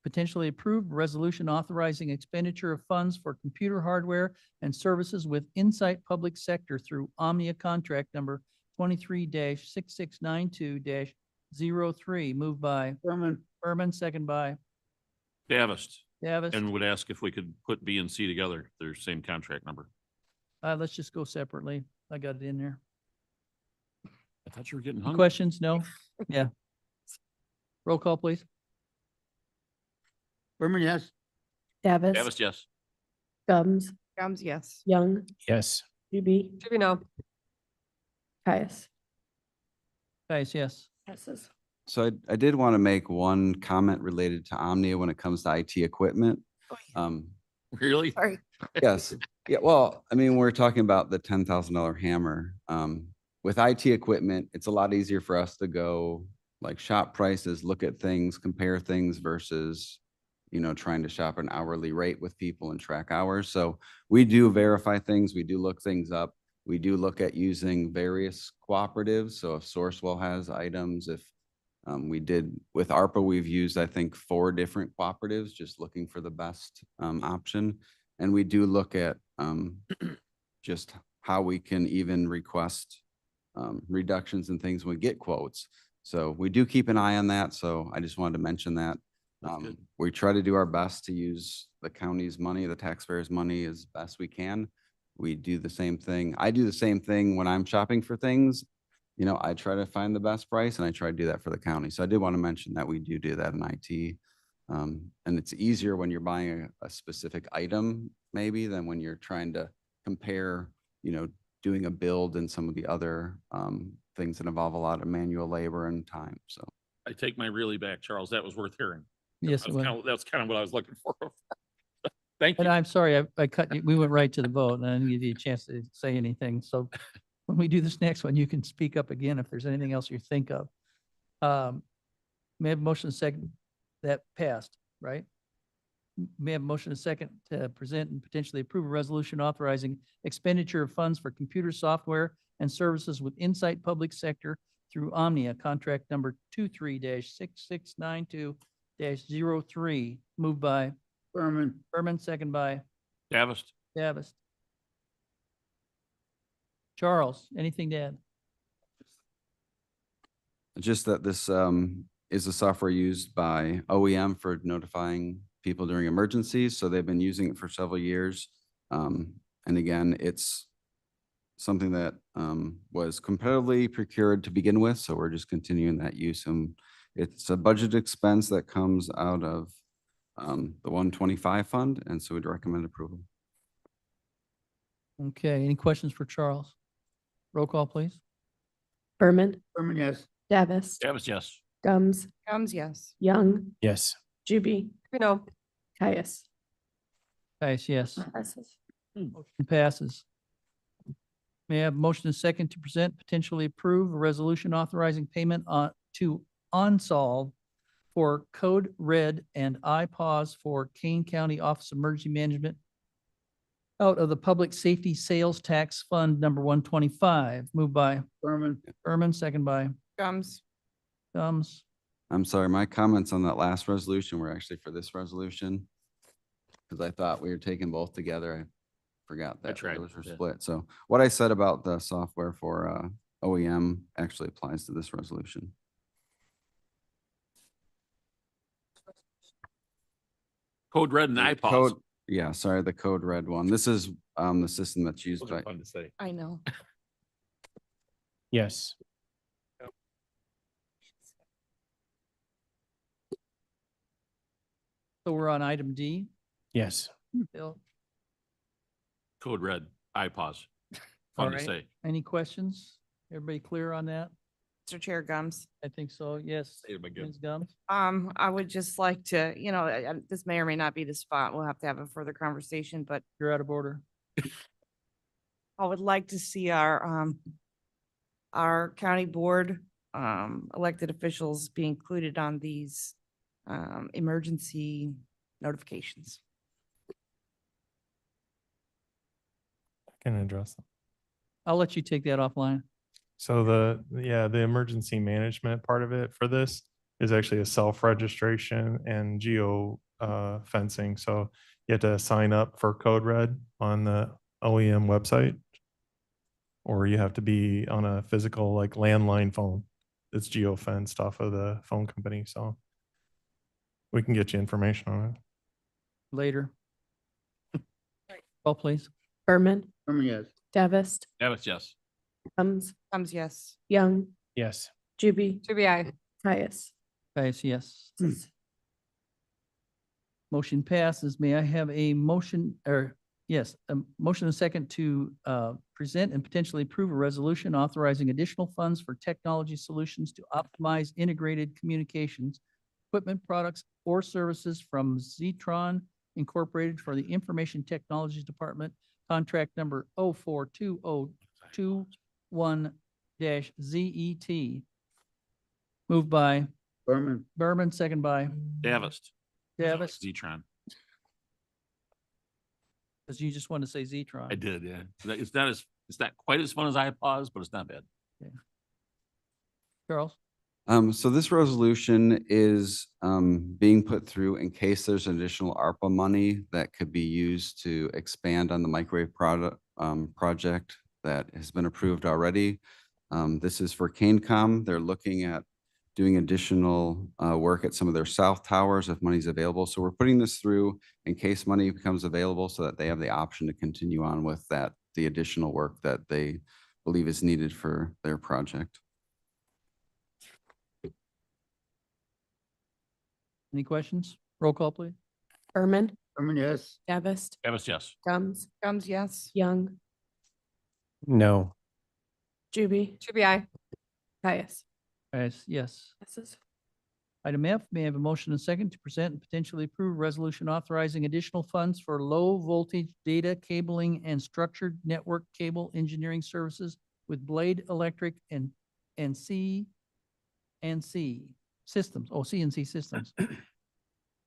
potentially approve a resolution authorizing expenditure of funds for computer hardware and services with Insight Public Sector through Omnia contract number 23-6692-03, moved by Berman, Berman, second by Davis. Davis. And would ask if we could put B and C together. They're same contract number. Let's just go separately. I got it in there. I thought you were getting Any hungry. questions? No? Yeah. Roll call, please. Berman, yes. Davis, Davis, yes. Gums, Gums, yes. Young, Yes. Juby, Juby, no. Caius. Caius, yes. Passes. So I did want to make one comment related to Omnia when it comes to IT equipment. Really? Sorry. Yes, yeah, well, I mean, we're talking about the $10,000 hammer. With IT equipment, it's a lot easier for us to go like shop prices, look at things, compare things versus, trying to shop an hourly rate with people and track hours. So we do verify things. We do look things up. We do look at using various cooperatives. So if Sourcewell has items, if we did with ARPA, we've used, I think, 4 different cooperatives, just looking for the best option. And we do look at just how we can even request reductions and things when we get quotes. So we do keep an eye on that. So I just wanted to mention that. That's good. We try to do our best to use the county's money, the taxpayers' money as best we can. We do the same thing. I do the same thing when I'm shopping for things. I try to find the best price and I try to do that for the county. So I did want to mention that we do that in IT. And it's easier when you're buying a specific item maybe than when you're trying to compare, doing a build and some of the other things that involve a lot of manual labor and time. So I take my really back, Charles. That was worth hearing. Yes, it was. That's kind of what I was looking for. Thank And you. I'm sorry, I cut you. We went right to the vote and I didn't give you a chance to say anything. So when we do this next one, you can speak up again if there's anything else you think of. May I have a motion second that passed, right? May I have a motion second to present and potentially approve a resolution authorizing expenditure of funds for computer software and services with Insight Public Sector through Omnia, contract number 23-6692-03, moved by Berman, Berman, second by Davis. Davis. Charles, anything to add? just that this is a software used by OEM for notifying people during emergencies. So they've been using it for several years. And again, it's something that was competitively procured to begin with. So we're just continuing that use. And it's a budget expense that comes out of the 125 fund. And so we'd recommend approval. Okay, any questions for Charles? Roll call, please. Berman, Berman, yes. Davis, Davis, yes. Gums, Gums, yes. Young, Yes. Juby, Juby, no. Caius. Caius, yes. Passes. Motion passes. May I have a motion and second to present, potentially approve a resolution authorizing payment to OnSolve for Code Red and iPause for Kane County Office of Emergency Management out of the Public Safety Sales Tax Fund number 125, moved by Berman, Berman, second by Gums. Gums. I'm sorry, my comments on that last resolution were actually for this resolution. Because I thought we were taking both together. I forgot that tried, those were yeah. split. So what I said about the software for OEM actually applies to this resolution. Code Red and The iPods. code- Yeah, sorry, the Code Red one. This is the system that's used Those are by, fun to say. I know. Yes. So we're on item D. Yes. Bill, Code Red, iPods. All Fun to right. say. any questions? Everybody clear on that? Mr. Chair, Gums. I think so, yes. Say it again. Ms. Gums? I would just like to, this may or may not be the spot. We'll have to have a further conversation, but You're out of order. I would like to see our county board, elected officials be included on these, emergency notifications. can address them. I'll let you take that offline. So the emergency management part of it for this is actually a self-registration and geo fencing. So you have to sign up for Code Red on the OEM website. Or you have to be on a physical like landline phone that's geo fenced off of the phone company. So we can get you information on it. Later. Call please. Berman, Berman, yes. Davis, Davis, yes. Gums, Thumbs yes. Young, Yes. Juby, Juby, I. Caius. Caius, yes. Motion passes. May I have a motion or yes, a motion and a second to present and potentially approve a resolution authorizing additional funds for technology solutions to optimize integrated communications, equipment, products, or services from Zetron Incorporated for the Information Technologies Department, contract number 042021-ZET. Moved by Berman, Berman, second by Davis. Davis, Zetron. because you just want to say Zetron. I did, yeah. It's not quite as fun as iPods, but it's not bad. Charles? So this resolution is being put through in case there's additional ARPA money that could be used to expand on the microwave product project that has been approved already. This is for CaneCom. They're looking at doing additional work at some of their south towers if money's available. So we're putting this through in case money becomes available so that they have the option to continue on with that, the additional work that they believe is needed for their project. Any questions? Roll call, please. Berman, Berman, yes. Davis, Davis, yes. Gums, Thumbs yes. Young, No. Juby, Juby, I. Caius. Caius, yes. Passes. Item F, may I have a motion and a second to present and potentially approve a resolution authorizing additional funds for low voltage data cabling and structured network cable engineering services with Blade Electric and C Systems, CNC Systems.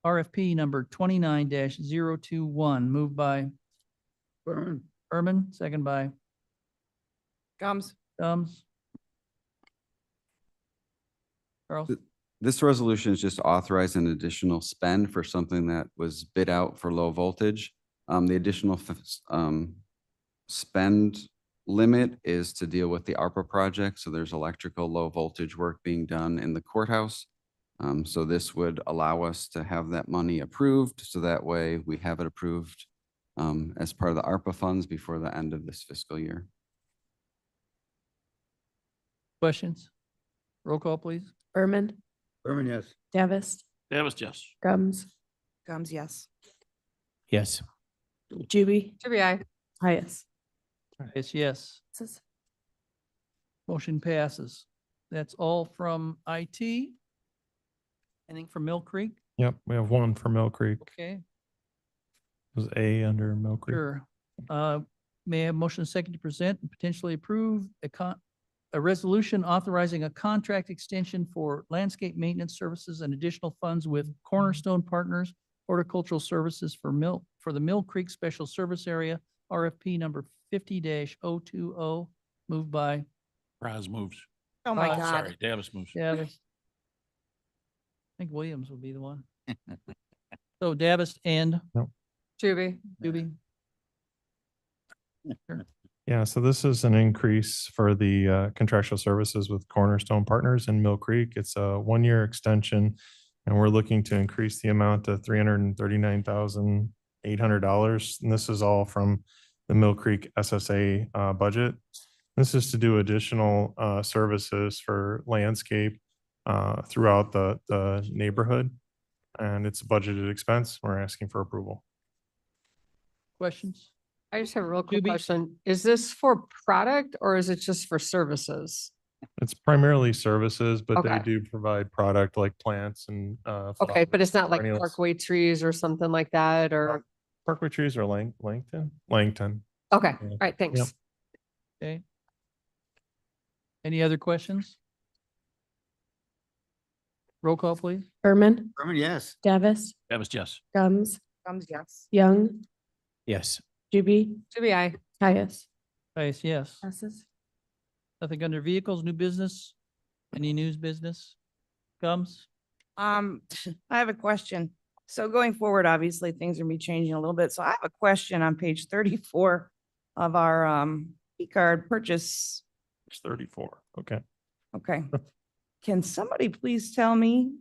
RFP number 29-021, moved by Berman, Berman, second by Gums. Charles? This resolution is just authorizing additional spend for something that was bid out for low voltage. The additional spend limit is to deal with the ARPA project. So there's electrical low voltage work being done in the courthouse. So this would allow us to have that money approved. So that way we have it approved as part of the ARPA funds before the end of this fiscal year. Questions? Roll call, please. Berman, Berman, yes. Davis, Davis, yes. Gums, Gums yes. Yes. Juby, Juby, I. Caius. Yes, yes. Passes. Motion passes. That's all from IT. Anything from Mill Creek? Yep, we have one for Mill Creek. Okay, It was A under Mill Creek. sure. May I have motion second to present and potentially approve a resolution authorizing a contract extension for landscape maintenance services and additional funds with Cornerstone Partners Horticultural Services for the Mill Creek Special Service Area, RFP number 50-020, moved by Raz moves. Oh my Oh, God. Sorry, Davis moves. Davis. I think Williams would be the one. So Davis and Juby. Doobie. Sure. Yeah, so this is an increase for the contractual services with Cornerstone Partners in Mill Creek. It's a one-year extension, and we're looking to increase the amount to $339,800. And this is all from the Mill Creek SSA budget. This is to do additional services for landscape throughout the neighborhood, and it's a budgeted expense. We're asking for approval. Questions? I just have a real quick Juby. question. Is this for product or is it just for services? It's primarily services, but they Okay. do provide product like plants and Okay, but it's not like perennials. parkway trees or something like that, or, Parkway trees are Langton? Langton. okay, Yeah. all right, thanks. Okay. Any other questions? Roll call, please. Berman, Berman, yes. Davis, Davis, yes. Gums, Gums yes. Young, Yes. Juby, Juby, I. Caius. Caius, yes. Passes. Nothing under vehicles, new business? Any news business? Comes? I have a question. So going forward, obviously, things are gonna be changing a little bit. So I have a question on page 34 of our E-card purchase. It's 34. Okay. Okay. Can somebody please tell me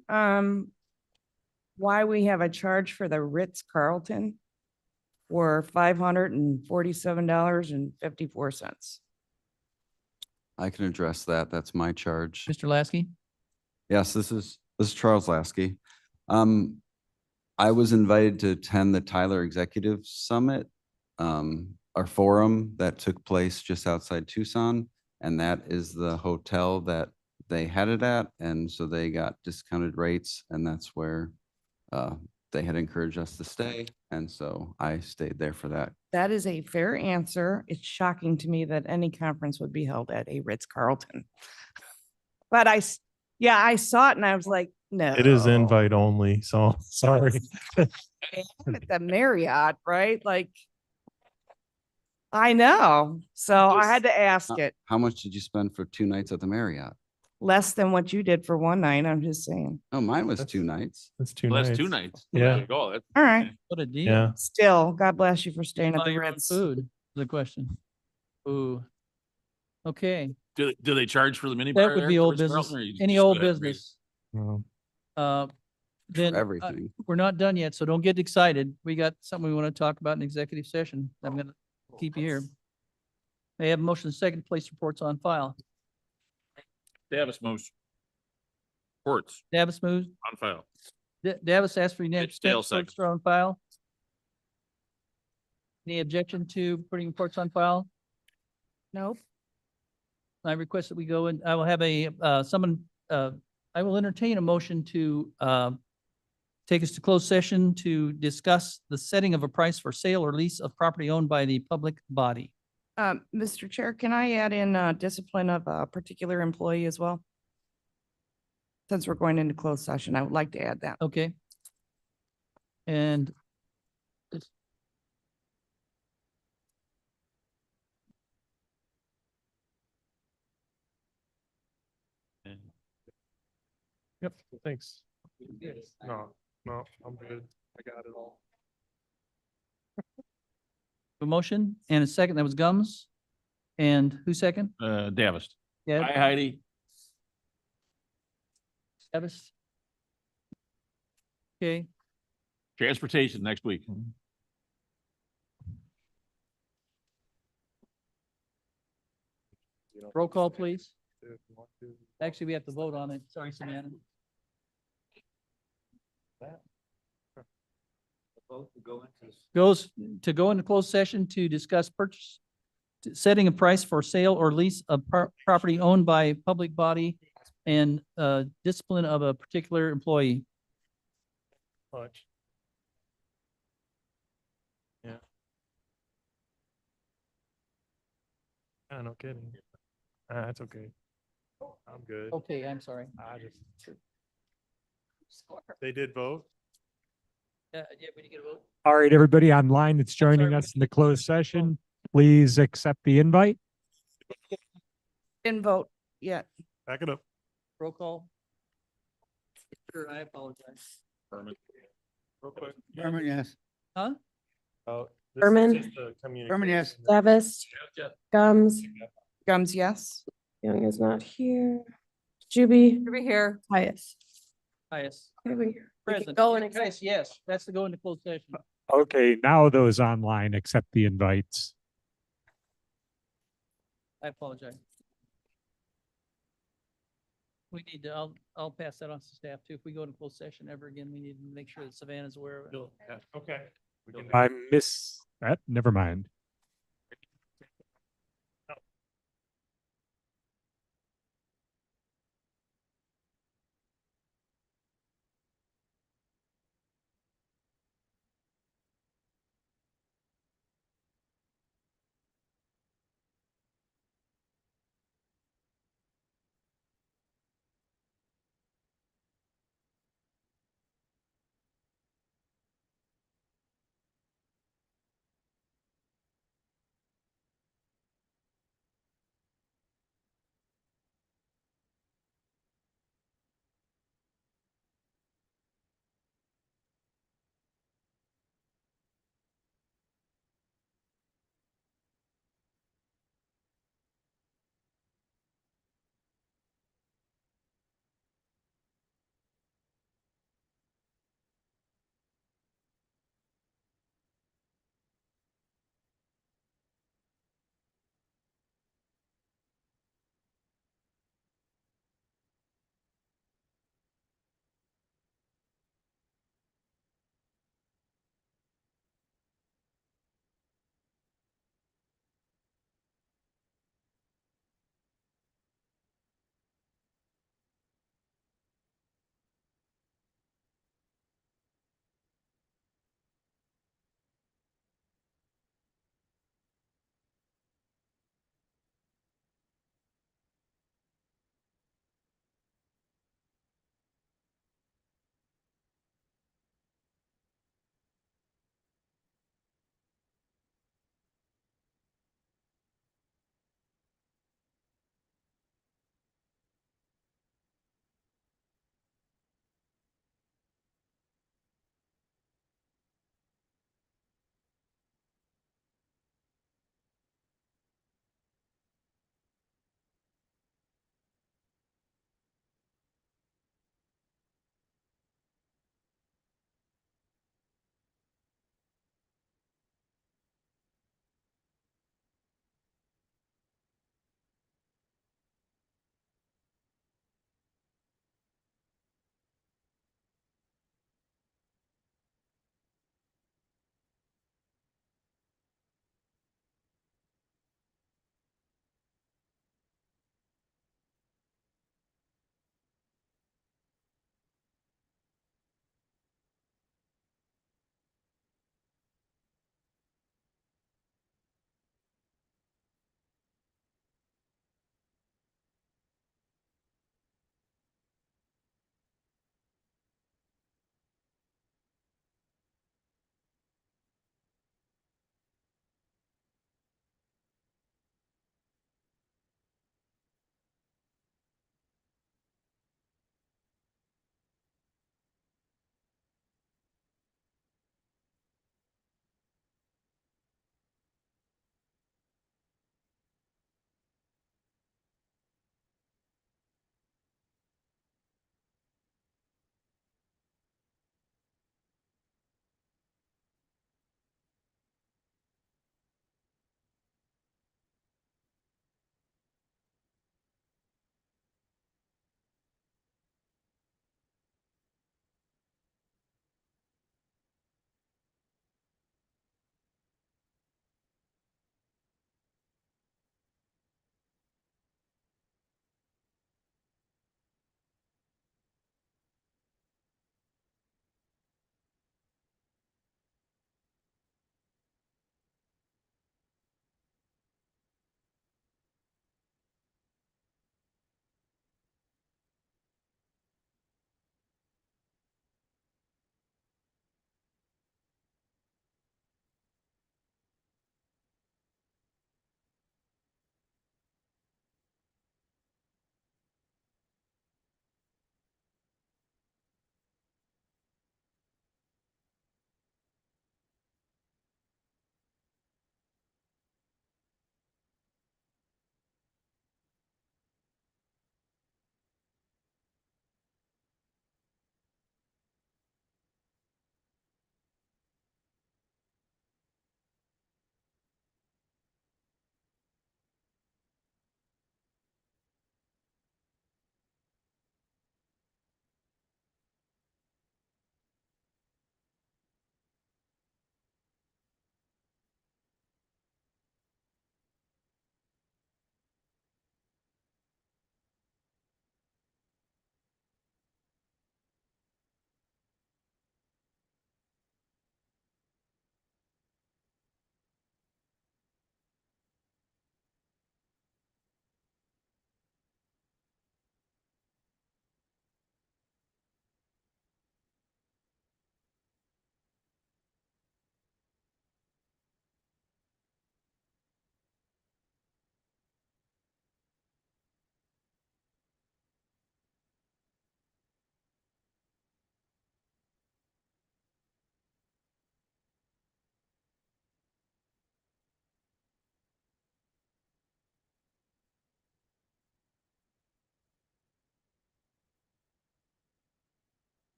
why we have a charge for the Ritz-Carlton for $547.54? I can address that. That's my charge. Mr. Lasky? Yes, this is Charles Lasky. I was invited to attend the Tyler Executive Summit, our forum that took place just outside Tucson. And that is the hotel that they had it at. And so they got discounted rates, and that's where they had encouraged us to stay. And so I stayed there for that. That is a fair answer. It's shocking to me that any conference would be held at a Ritz-Carlton. But yeah, I saw it and I was like, no. It is invite only, so sorry. At the Marriott, right? Like, I know. So I had to ask it. How much did you spend for 2 nights at the Marriott? Less than what you did for one night. I'm just saying. Oh, mine was That's- 2 nights. That's 2 Well, nights. that's 2 nights. Yeah. There you go. That's- All right. What a deal. Yeah. Still, God bless you for staying at Buy the your own Ritz. Food, is the question. Ooh. Okay, Do they charge for the mini? that would be old business. Any old business. Well, Then everything. we're not done yet, so don't get excited. We got something we want to talk about in executive session. I'm gonna keep you here. May I have a motion second, place reports on file. Davis moves. Reports Davis moves. on file. Davis asked for unanimous Dale consent, seconds. reports are on file. Any objection to putting reports on file? Nope. I request that we go and I will have I will entertain a motion to take us to closed session to discuss the setting of a price for sale or lease of property owned by the public body. Mr. Chair, can I add in discipline of a particular employee as well? Since we're going into closed session, I would like to add that. Okay. And Yep, thanks. No, I'm good. I got it all. a motion and a second, that was Gums. And who second? Davis. Yeah, Hi, Heidi. Davis. Okay, Transportation next week. roll call, please. Actually, we have to vote on it. Sorry, Savannah. Goes to go into closed session to discuss setting a price for sale or lease of property owned by public body and discipline of a particular employee. Much. Yeah. No kidding. That's okay. I'm good. Okay, I'm sorry. I just. They did vote? Yeah, we did get a vote. All right, everybody online that's joining sorry, us in the closed session, please accept the invite. Didn't vote yet. Back it up. Roll call. Sure, I apologize. Real quick. Berman, yes. Huh? Oh, this is Berman. just a Berman, yes. communication. Davis. Gums. Gums, yes. Young is not here. Juby. Over here. Caius. Highest. Okay, we can Present. go in Yes, yes, that's to go into closed session. Okay, now those online accept the invites. I apologize. We need to, I'll pass that on to staff too. If we go into closed session ever again, we need to make sure that Savannah's aware of it. Okay. We can- I miss that. Never mind.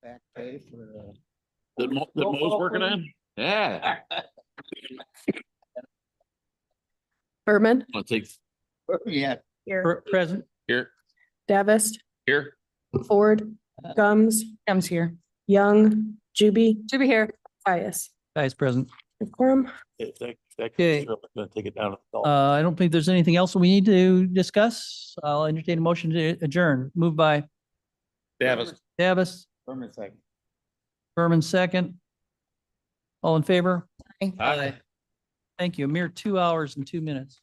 Back pay for That Mo's working on? Yeah. Berman, I'll take Yeah. Present. here, Davis, here. Ford, Gums, Comes here. Young, Juby, To be here. Caius. Guys present. Quorum. Okay. I don't think there's anything else we need to discuss. I'll entertain a motion to adjourn. Moved by Davis. Davis, Berman second. Berman second. All in favor? Aye. Thank you. A mere 2 hours and 2 minutes.